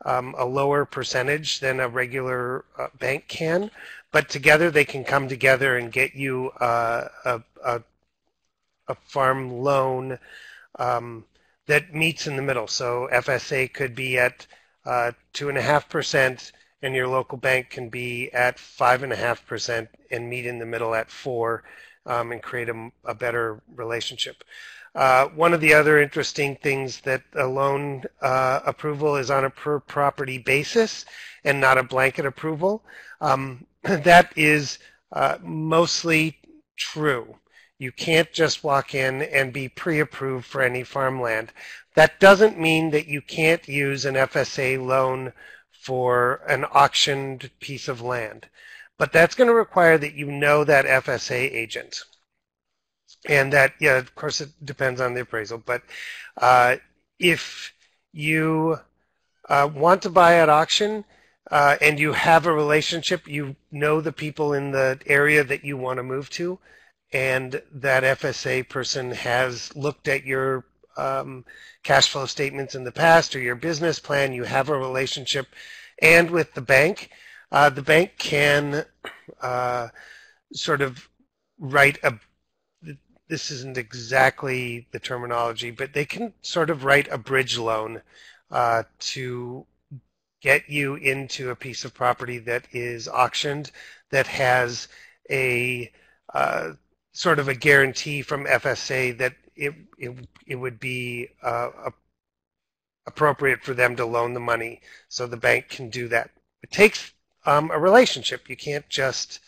a lower percentage than a regular bank can, but together they can come together and get you a farm loan that meets in the middle. So FSA could be at 2.5%, and your local bank can be at 5.5% and meet in the middle at 4%. And create a better relationship. One of the other interesting things that a loan approval is on a per property basis and not a blanket approval. That is mostly true. You can't just walk in and be pre-approved for any farmland. That doesn't mean that you can't use an FSA loan for an auctioned piece of land. But that's going to require that you know that FSA agent. And that, yeah, of course, it depends on the appraisal. But if you want to buy at auction and you have a relationship, you know the people in the area that you want to move to, and that FSA person has looked at your cash flow statements in the past or your business plan, you have a relationship, and with the bank can sort of write this isn't exactly the terminology, but they can sort of write a bridge loan to get you into a piece of property that is auctioned, that has a sort of a guarantee from FSA that it would be appropriate for them to loan the money, so the bank can do that. It takes a relationship. You can't just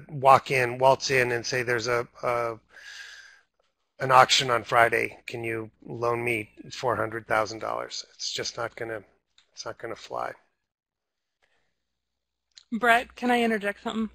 waltz in and say there's an auction on Friday. Can you loan me $400,000? It's just not gonna fly. Brett, can I interject something?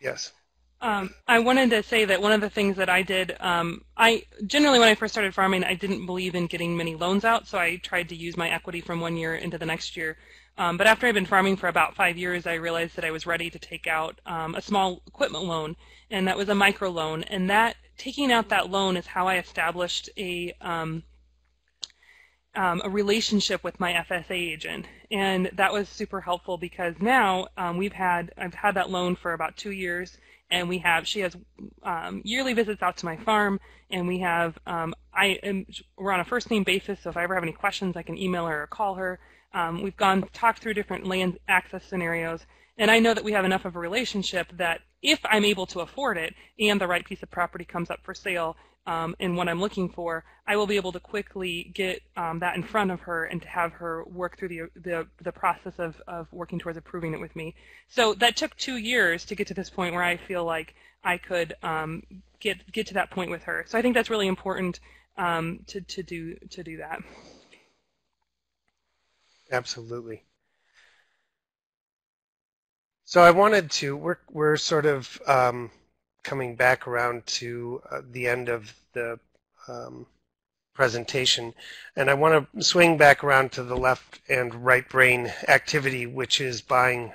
Yes. I wanted to say that one of the things that I did, I generally when I first started farming, I didn't believe in getting many loans out, so I tried to use my equity from one year into the next year. But after I've been farming for about 5 years, I realized that I was ready to take out a small equipment loan, and that was a micro loan. And taking out that loan is how I established a relationship with my FSA agent, and that was super helpful because now I've had that loan for about 2 years. And she has yearly visits out to my farm, and we're on a first name basis, so if I ever have any questions, I can email her or call her. We've talked through different land access scenarios, and I know that we have enough of a relationship that if I'm able to afford it and the right piece of property comes up for sale and what I'm looking for, I will be able to quickly get that in front of her and to have her work through the process of working towards approving it with me. So that took 2 years to get to this point where I feel like I could get to that point with her. So I think that's really important to do that. Absolutely. So I wanted to, we're sort of coming back around to the end of the presentation, and I want to swing back around to the left and right brain activity, which is buying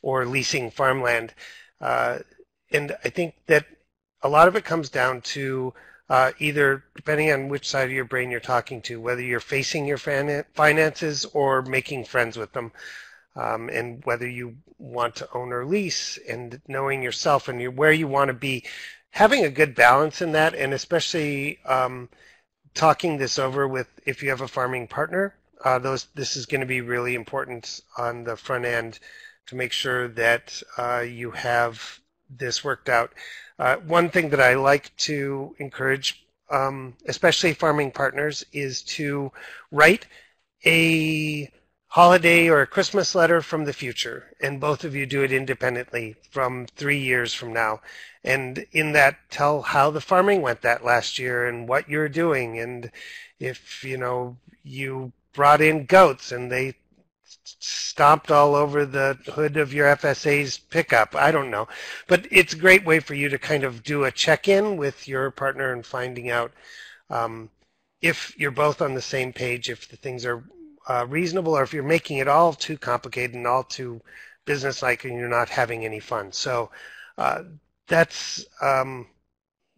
or leasing farmland. And I think that a lot of it comes down to either, depending on which side of your brain you're talking to, whether you're facing your finances or making friends with them. And whether you want to own or lease, and knowing yourself and where you want to be, having a good balance in that, and especially talking this over with, if you have a farming partner, this is going to be really important on the front end to make sure that you have this worked out. One thing that I like to encourage, especially farming partners, is to write a holiday or a Christmas letter from the future, and both of you do it independently from 3 years from now. And in that, tell how the farming went that last year and what you're doing, and if you brought in goats and they stomped all over the hood of your FSA's pickup. I don't know. But it's a great way for you to kind of do a check-in with your partner and finding out if you're both on the same page, if the things are reasonable, or if you're making it all too complicated and all too business-like and you're not having any fun. So that's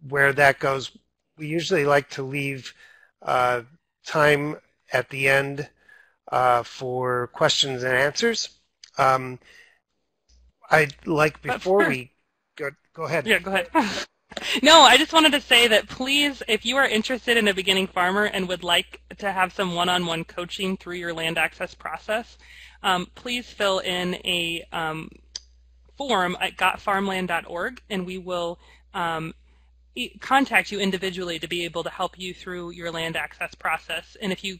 where that goes. We usually like to leave time at the end for questions and answers. I'd like, before we go ahead. Yeah, go ahead. No, I just wanted to say that please, if you are interested in a beginning farmer and would like to have some one-on-one coaching through your land access process, please fill in a form at gotfarmland.org, and we will contact you individually to be able to help you through your land access process. And if you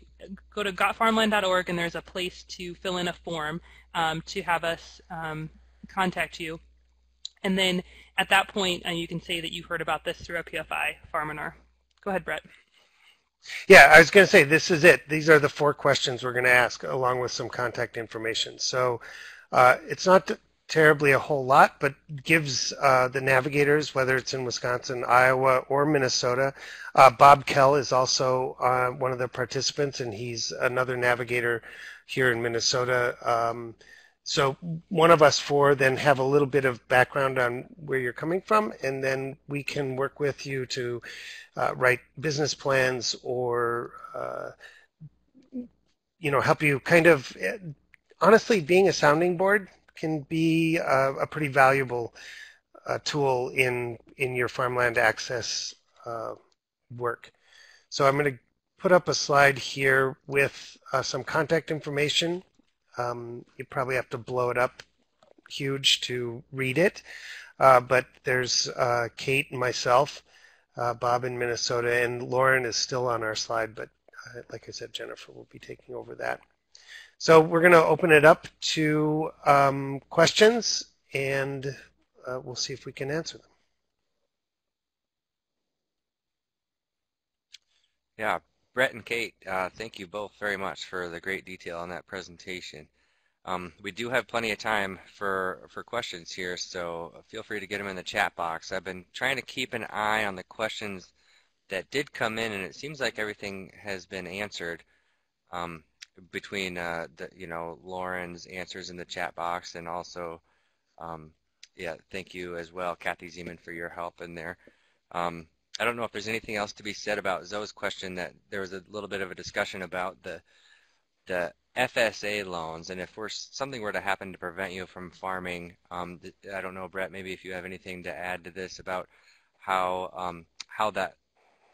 go to gotfarmland.org, and there's a place to fill in a form to have us contact you. And then at that point, you can say that you heard about this through a PFI Farminar. Go ahead, Brett. Yeah, I was going to say, this is it. These are the 4 questions we're going to ask, along with some contact information. So it's not terribly a whole lot, but gives the navigators, whether it's in Wisconsin, Iowa, or Minnesota. Bob Kell is also one of the participants, and he's another navigator here in Minnesota. So one of us 4 then have a little bit of background on where you're coming from, and then we can work with you to write business plans or help you kind of, honestly, being a sounding board can be a pretty valuable tool in your farmland access work. So I'm going to put up a slide here with some contact information. You probably have to blow it up huge to read it, but there's Kate and myself, Bob in Minnesota, and Lauren is still on our slide, but like I said, Jennifer will be taking over that. So we're going to open it up to questions, and we'll see if we can answer them. Yeah, Brett and Kate, thank you both very much for the great detail on that presentation. We do have plenty of time for questions here, so feel free to get them in the chat box. I've been trying to keep an eye on the questions that did come in, and it seems like everything has been answered between Lauren's answers in the chat box, and also yeah, thank you as well, Kathy Zeman, for your help in there. I don't know if there's anything else to be said about Zoe's question, that there was a little bit of a discussion about the FSA loans, and if something were to happen to prevent you from farming, I don't know, Brett, maybe if you have anything to add to this about how that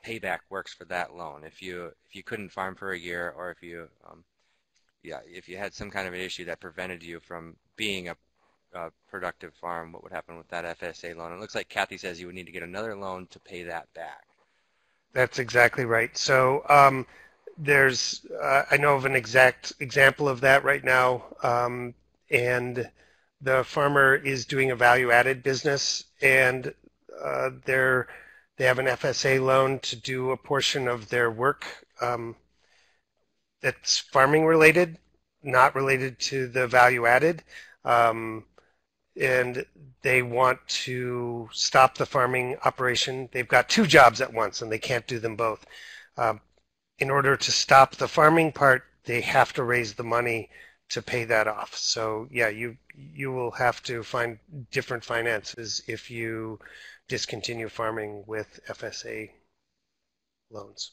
payback works for that loan. If you couldn't farm for a year, or if you had some kind of an issue that prevented you from being a productive farm, what would happen with that FSA loan? It looks like Kathy says you would need to get another loan to pay that back. That's exactly right. So there's, I know of an exact example of that right now, and the farmer is doing a value-added business, and they have an FSA loan to do a portion of their work that's farming related, not related to the value-added. And they want to stop the farming operation. They've got 2 jobs at once, and they can't do them both. In order to stop the farming part, they have to raise the money to pay that off. So yeah, you will have to find different finances if you discontinue farming with FSA loans.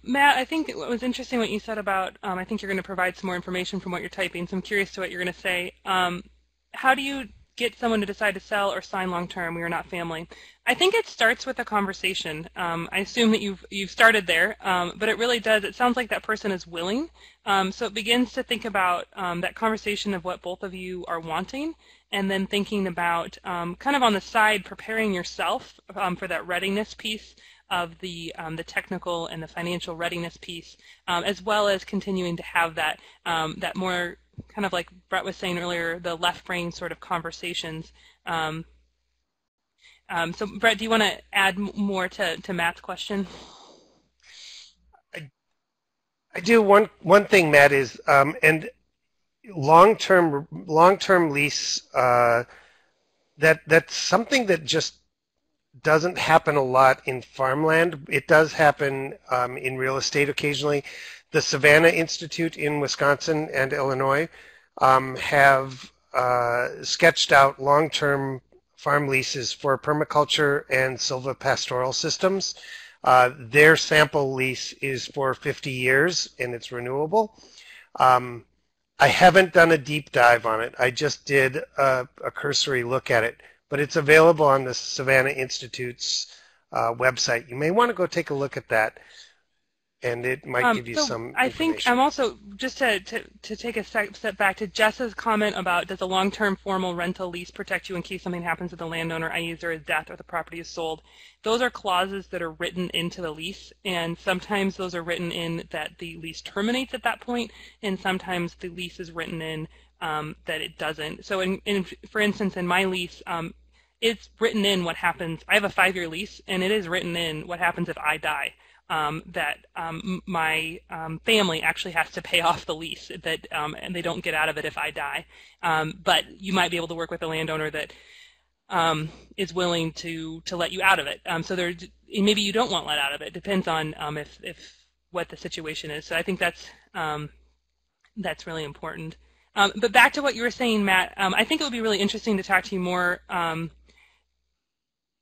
Matt, I think it was interesting what you said about, I think you're going to provide some more information from what you're typing, so I'm curious to what you're going to say. How do you get someone to decide to sell or sign long-term? We are not family. I think it starts with a conversation. I assume that you've started there, but it really does. It sounds like that person is willing. So it begins to think about that conversation of what both of you are wanting, and then thinking about kind of on the side preparing yourself for that readiness piece of the technical and the financial readiness piece, as well as continuing to have that that more kind of like Brett was saying earlier, the left brain sort of conversations. So Brett, do you want to add more to Matt's question? I do. One thing, Matt, is and long-term lease, that's something that just doesn't happen a lot in farmland. It does happen in real estate occasionally. The Savannah Institute in Wisconsin and Illinois have sketched out long-term farm leases for permaculture and silvipastoral systems. Their sample lease is for 50 years and it's renewable. I haven't done a deep dive on it. I just did a cursory look at it, but it's available on the Savannah Institute's website. You may want to go take a look at that, and it might give you some I information. think I'm also, just to take a step back to Jess's comment about does a long-term formal rental lease protect you in case something happens with the landowner, i.e. there is death or the property is sold. Those are clauses that are written into the lease, and sometimes those are written in that the lease terminates at that point, and sometimes the lease is written in that it doesn't. So for instance, in my lease, it's written in what happens. I have a 5-year lease, and it is written in what happens if I die. My family actually has to pay off the lease, and they don't get out of it if I die. But you might be able to work with a landowner that is willing to let you out of it. So maybe you don't want let out of it. Depends on if what the situation is. So I think that's really important. But back to what you were saying, Matt, I think it would be really interesting to talk to you more.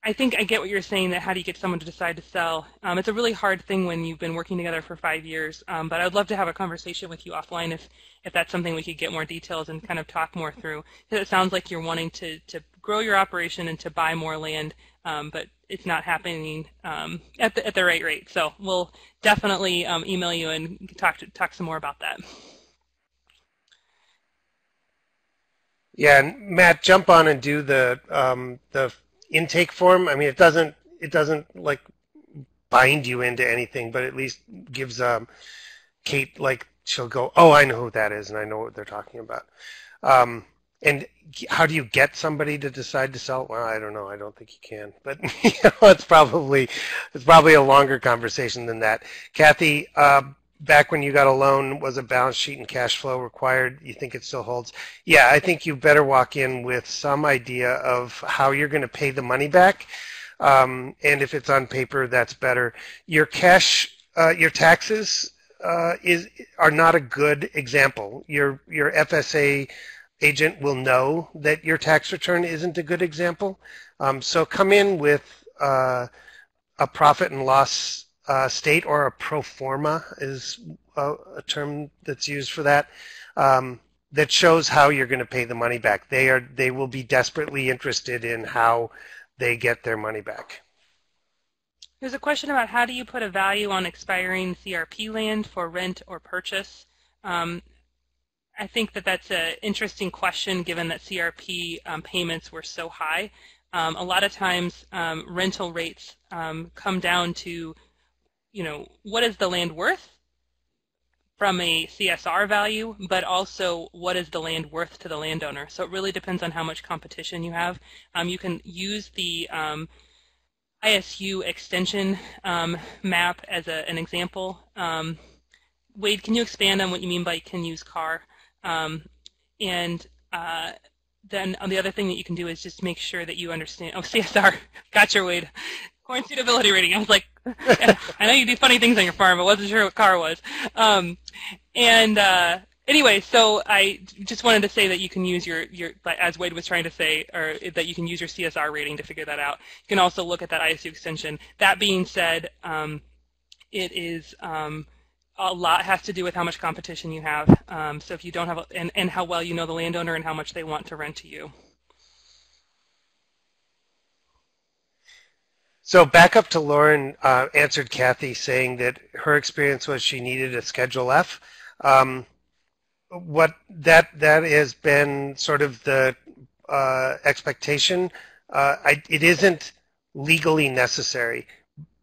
I think I get what you're saying, that how do you get someone to decide to sell. It's a really hard thing when you've been working together for 5 years, but I'd love to have a conversation with you offline if that's something we could get more details and kind of talk more through. Because it sounds like you're wanting to grow your operation and to buy more land, but it's not happening at the right rate. So we'll definitely email you and talk some more about that. Yeah, and Matt, jump on and do the intake form. I mean, it doesn't like bind you into anything, but at least gives Kate, like, she'll go, oh, I know who that is, and I know what they're talking about. And how do you get somebody to decide to sell? Well, I don't know. I don't think you can, but it's probably a longer conversation than that. Kathy, back when you got a loan, was a balance sheet and cash flow required? You think it still holds? Yeah, I think you better walk in with some idea of how you're going to pay the money back. And if it's on paper, that's better. Your taxes are not a good example. Your FSA agent will know that your tax return isn't a good example. So come in with a profit and loss state, or a pro forma is a term that's used for that, that shows how you're going to pay the money back. They will be desperately interested in how they get their money back. There's a question about how do you put a value on expiring CRP land for rent or purchase. I think that's an interesting question given that CRP payments were so high. A lot of times rental rates come down to, what is the land worth from a CSR value, but also what is the land worth to the landowner. So it really depends on how much competition you have. You can use the ISU extension map as an example. Wade, can you expand on what you mean by can use CAR? Then the other thing that you can do is just make sure that you understand. Oh, CSR. Gotcha, Wade. Corn suitability rating. I was like, I know you do funny things on your farm, but wasn't sure what CAR was. Anyway, so I just wanted to say that you can use your as Wade was trying to say, or that you can use your CSR rating to figure that out. You can also look at that ISU extension. That being said, it is a lot has to do with how much competition you have. So if you don't have, and how well you know the landowner and how much they want to rent to you. So back up to Lauren answered Kathy saying that her experience was she needed a Schedule F. What that has been sort of the expectation. It isn't legally necessary.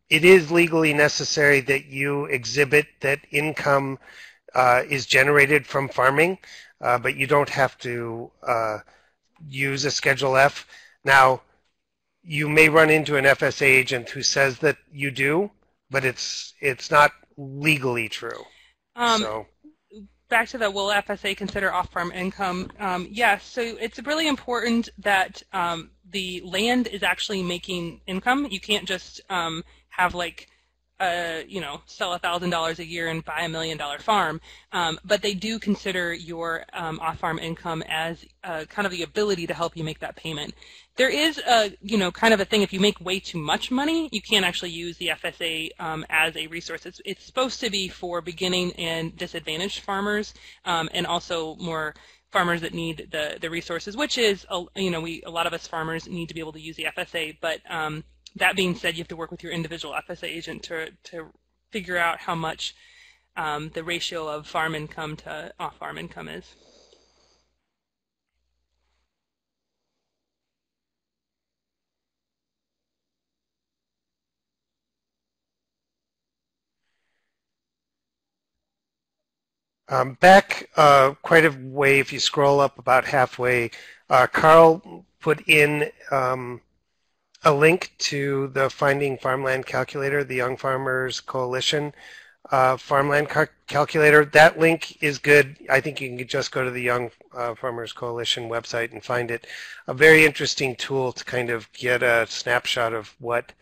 It is legally necessary that you exhibit that income is generated from farming, but you don't have to use a Schedule F. Now, you may run into an FSA agent who says that you do, but it's not legally true. So back to the will FSA consider off-farm income? Yes, so it's really important that the land is actually making income. You can't just have like sell $1,000 a year and buy $1 million farm, but they do consider your off-farm income as kind of the ability to help you make that payment. There is a, kind of a thing, if you make way too much money, you can't actually use the FSA as a resource. It's supposed to be for beginning and disadvantaged farmers, and also more farmers that need the resources, which is, a lot of us farmers need to be able to use the FSA, but that being said, you have to work with your individual FSA agent to figure out how much the ratio of farm income to off-farm income is. back quite a way, if you scroll up about halfway, Carl put in a link to the Finding Farmland Calculator, the Young Farmers Coalition Farmland Calculator. That link is good. I think you can just go to the Young Farmers Coalition website and find it. A very interesting tool to kind of get a snapshot of what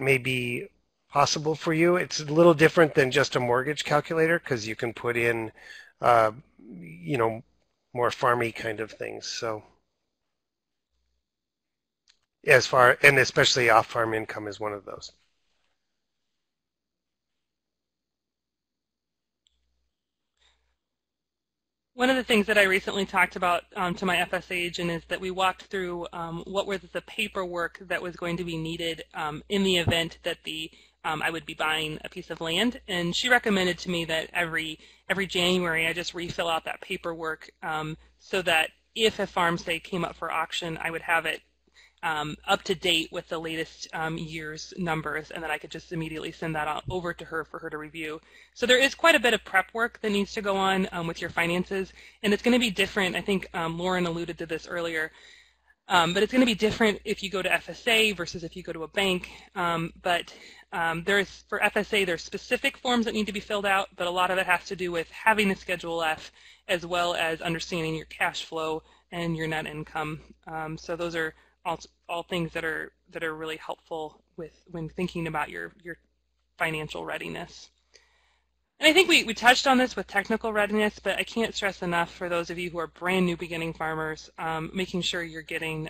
may be possible for you. It's a little different than just a mortgage calculator because you can put in, more farmy kind of things. So, and especially off-farm income is one of those. One of the things that I recently talked about to my FSA agent is that we walked through what was the paperwork that was going to be needed in the event that I would be buying a piece of land, and she recommended to me that every January I just refill out that paperwork so that if a farm, say, came up for auction, I would have it up to date with the latest year's numbers, and then I could just immediately send that over to her for her to review. So there is quite a bit of prep work that needs to go on with your finances, and it's going to be different. I think Lauren alluded to this earlier, but it's going to be different if you go to FSA versus if you go to a bank. For FSA, there's specific forms that need to be filled out, but a lot of it has to do with having a Schedule F as well as understanding your cash flow and your net income. So those are all things that are really helpful when thinking about your financial readiness. And I think we touched on this with technical readiness, but I can't stress enough for those of you who are brand new beginning farmers, making sure you're getting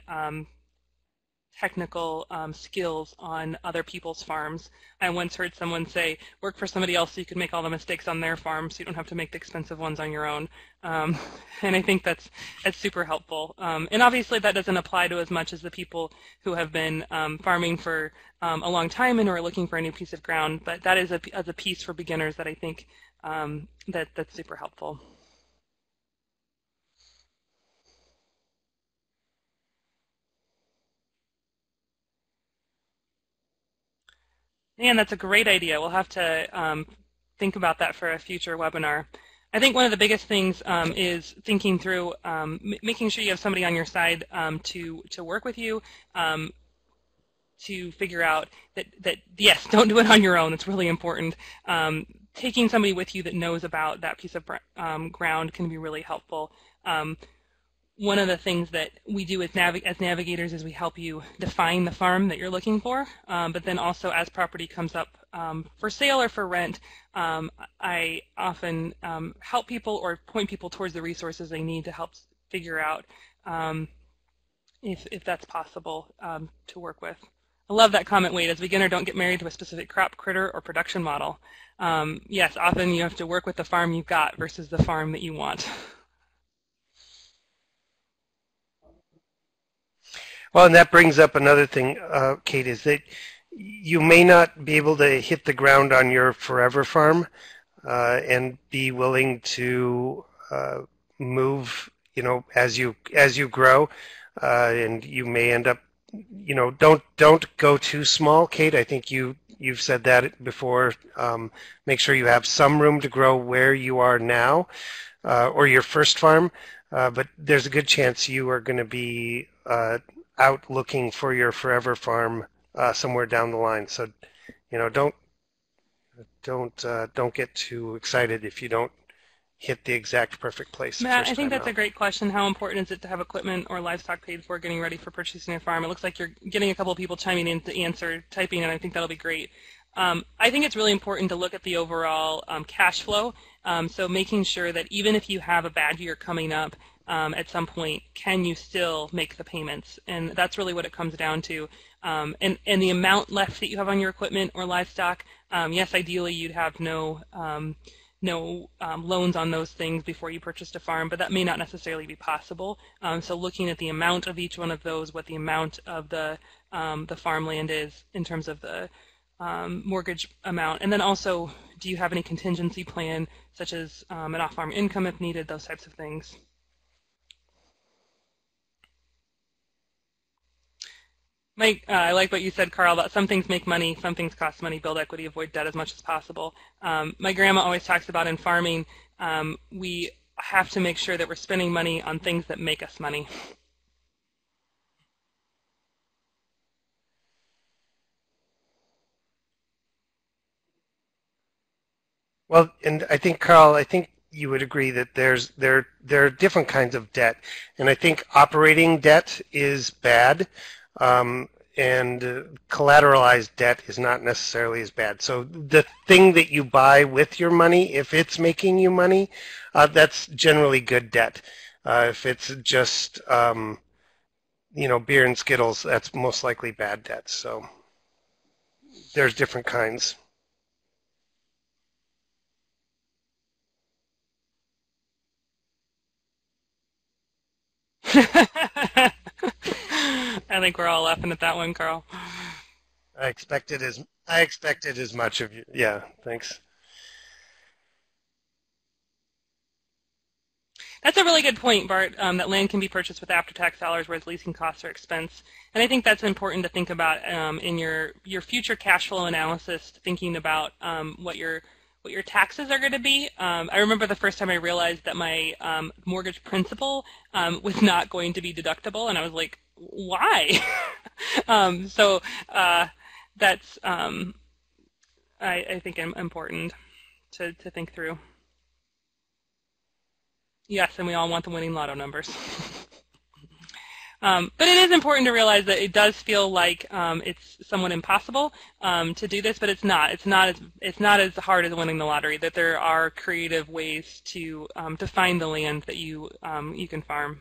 technical skills on other people's farms. I once heard someone say, work for somebody else so you can make all the mistakes on their farm so you don't have to make the expensive ones on your own. And I think that's super helpful. And obviously that doesn't apply to as much as the people who have been farming for a long time and are looking for a new piece of ground, but that is a piece for beginners that I think that's super helpful. And that's a great idea. We'll have to think about that for a future webinar. I think one of the biggest things is thinking through making sure you have somebody on your side to work with you to figure out that yes, don't do it on your own. It's really important. Taking somebody with you that knows about that piece of ground can be really helpful. One of the things that we do as navigators is we help you define the farm that you're looking for, but then also as property comes up for sale or for rent, I often help people or point people towards the resources they need to help figure out if that's possible to work with. I love that comment, Wade. As a beginner, don't get married to a specific crop, critter, or production model. Yes, often you have to work with the farm you've got versus the farm that you want. Well, and that brings up another thing, Kate, is that you may not be able to hit the ground on your forever farm and be willing to move, as you grow, and you may end up, don't go too small, Kate. I think you've said that before. Make sure you have some room to grow where you are now, or your first farm. But there's a good chance you are going to be out looking for your forever farm somewhere down the line. So, don't don't get too excited if you don't hit the exact perfect place the Matt, first I think time that's a out. great question. How important is it to have equipment or livestock paid for getting ready for purchasing a farm? It looks like you're getting a couple of people chiming in to answer, typing, and I think that'll be great. I think it's really important to look at the overall cash flow. So making sure that even if you have a bad year coming up at some point, can you still make the payments? And that's really what it comes down to. And the amount left that you have on your equipment or livestock, yes, ideally you'd have no loans on those things before you purchased a farm, but that may not necessarily be possible. So looking at the amount of each one of those, what the amount of the farmland is in terms of the mortgage amount, and then also, do you have any contingency plan, such as an off-farm income if needed, those types of things. Mike, I like what you said, Carl, about some things make money, some things cost money, build equity, avoid debt as much as possible. My grandma always talks about in farming, we have to make sure that we're spending money on things that make us money. Well, and I think, Carl, I think you would agree that there are different kinds of debt, and I think operating debt is bad, and collateralized debt is not necessarily as bad. So the thing that you buy with your money, if it's making you money, that's generally good debt. If it's just beer and Skittles, that's most likely bad debt. So there's different kinds. I think we're all laughing at that one, Carl. I expected as much of you. Yeah, thanks. That's a really good point, Bart, that land can be purchased with after-tax dollars, whereas leasing costs are expense. And I think that's important to think about in your future cash flow analysis, thinking about what your taxes are going to be. I remember the first time I realized that my mortgage principal was not going to be deductible, and I was like, why? So that's, I think, important to think through. Yes, and we all want the winning lotto numbers. But it is important to realize that it does feel like it's somewhat impossible to do this, but it's not. It's not as hard as winning the lottery. That there are creative ways to find the land that you can farm.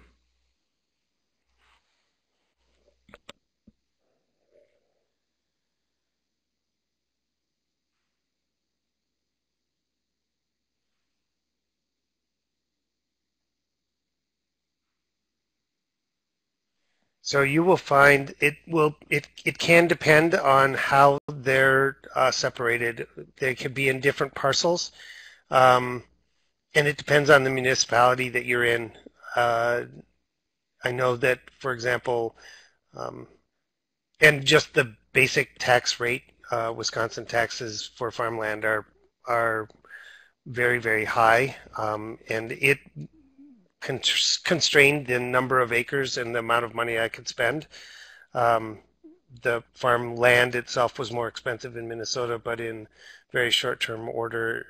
So you will find it can depend on how they're separated. They could be in different parcels, and it depends on the municipality that you're in. I know that, for example, and just the basic tax rate, Wisconsin taxes for farmland are very, very high, and it constrained the number of acres and the amount of money I could spend. The farmland itself was more expensive in Minnesota, but in very short-term order,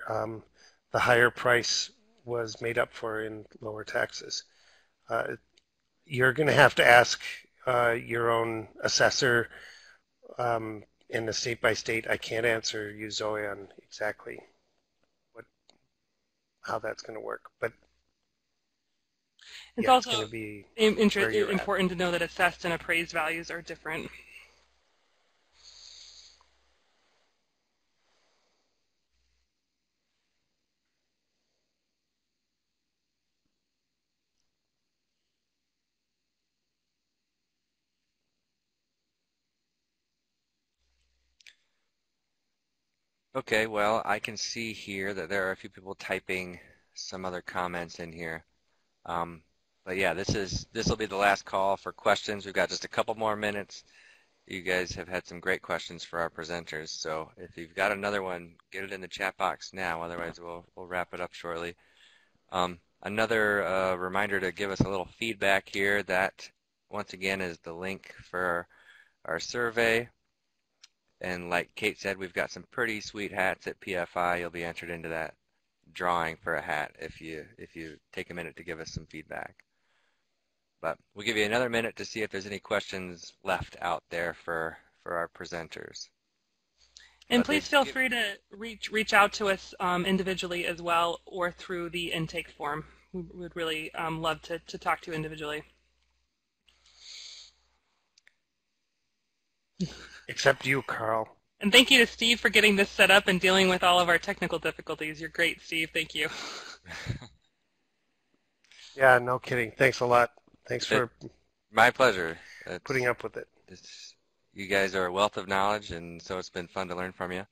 the higher price was made up for in lower taxes. You're going to have to ask your own assessor in the state by state. I can't answer you, Zoe, on exactly how that's going to work, but It's yeah, also it's going to be important to know that assessed and appraised values are different. Okay, well, I can see here that there are a few people typing some other comments in here. But yeah, this will be the last call for questions. We've got just a couple more minutes. You guys have had some great questions for our presenters, so if you've got another one, get it in the chat box now. Otherwise, we'll wrap it up shortly. Another reminder to give us a little feedback here. That once again is the link for our survey. And like Kate said, we've got some pretty sweet hats at PFI. You'll be entered into that drawing for a hat if you take a minute to give us some feedback. But we'll give you another minute to see if there's any questions left out there for our presenters. And please feel free to reach out to us individually as well, or through the intake form. We would really love to talk to you individually. Except you, Carl. And thank you to Steve for getting this set up and dealing with all of our technical difficulties. You're great, Steve. Thank you. Yeah, no kidding. Thanks a lot. Thanks for my pleasure. Putting up with it. You guys are a wealth of knowledge, and so it's been fun to learn from you.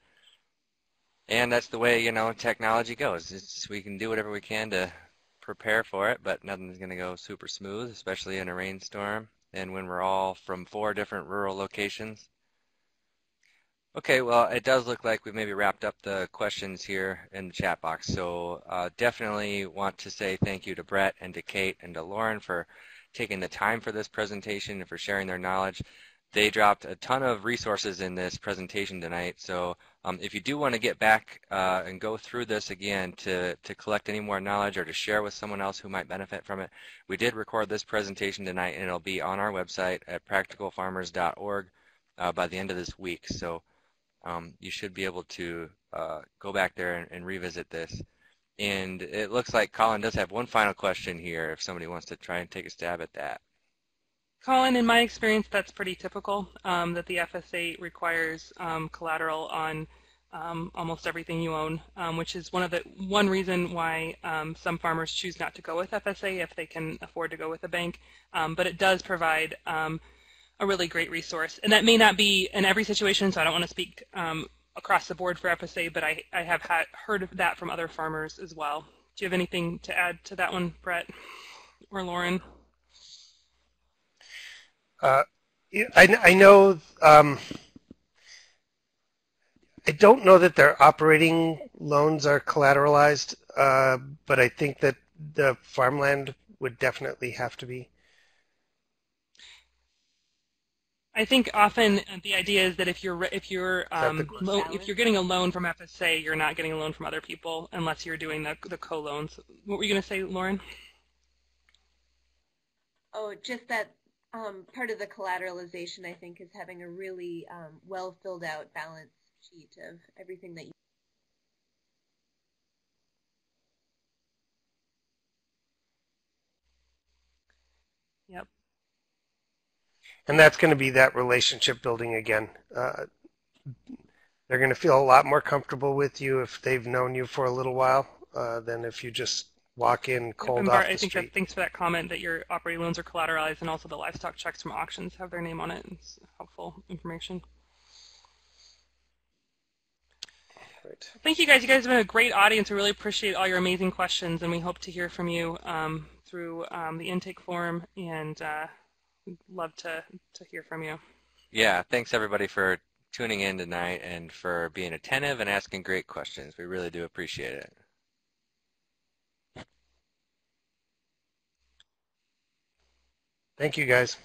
And that's the way, you know, technology goes. We can do whatever we can to prepare for it, but nothing's going to go super smooth, especially in a rainstorm and when we're all from 4 different rural locations. Okay, well, it does look like we've maybe wrapped up the questions here in the chat box, so definitely want to say thank you to Brett and to Kate and to Lauren for taking the time for this presentation and for sharing their knowledge. They dropped a ton of resources in this presentation tonight, so if you do want to get back and go through this again to collect any more knowledge or to share with someone else who might benefit from it, we did record this presentation tonight, and it'll be on our website at practicalfarmers.org by the end of this week. So you should be able to go back there and revisit this. And it looks like Colin does have one final question here if somebody wants to try and take a stab at that. Colin, in my experience, that's pretty typical, that the FSA requires collateral on almost everything you own, which is one reason why some farmers choose not to go with FSA if they can afford to go with a bank. But it does provide a really great resource. And that may not be in every situation, so I don't want to speak across the board for FSA, but I have heard of that from other farmers as well. Do you have anything to add to that one, Brett or Lauren? I know, I don't know that their operating loans are collateralized, but I think that the farmland would definitely have to be. I think often the idea is that if you're getting a loan from FSA, you're not getting a loan from other people unless you're doing the co-loans. What were you going to say, Lauren? Oh, just that part of the collateralization, I think, is having a really well filled out balance sheet of everything that you. Yep. And that's going to be that relationship building again. They're going to feel a lot more comfortable with you if they've known you for a little while than if you just walk in cold off the street. Thanks for that comment that your operating loans are collateralized, and also the livestock checks from auctions have their name on it. It's helpful information. Right. Thank you guys. You guys have been a great audience. We really appreciate all your amazing questions, and we hope to hear from you through the intake form, and we'd love to hear from you. Yeah, thanks everybody for tuning in tonight and for being attentive and asking great questions. We really do appreciate it. Thank you, guys.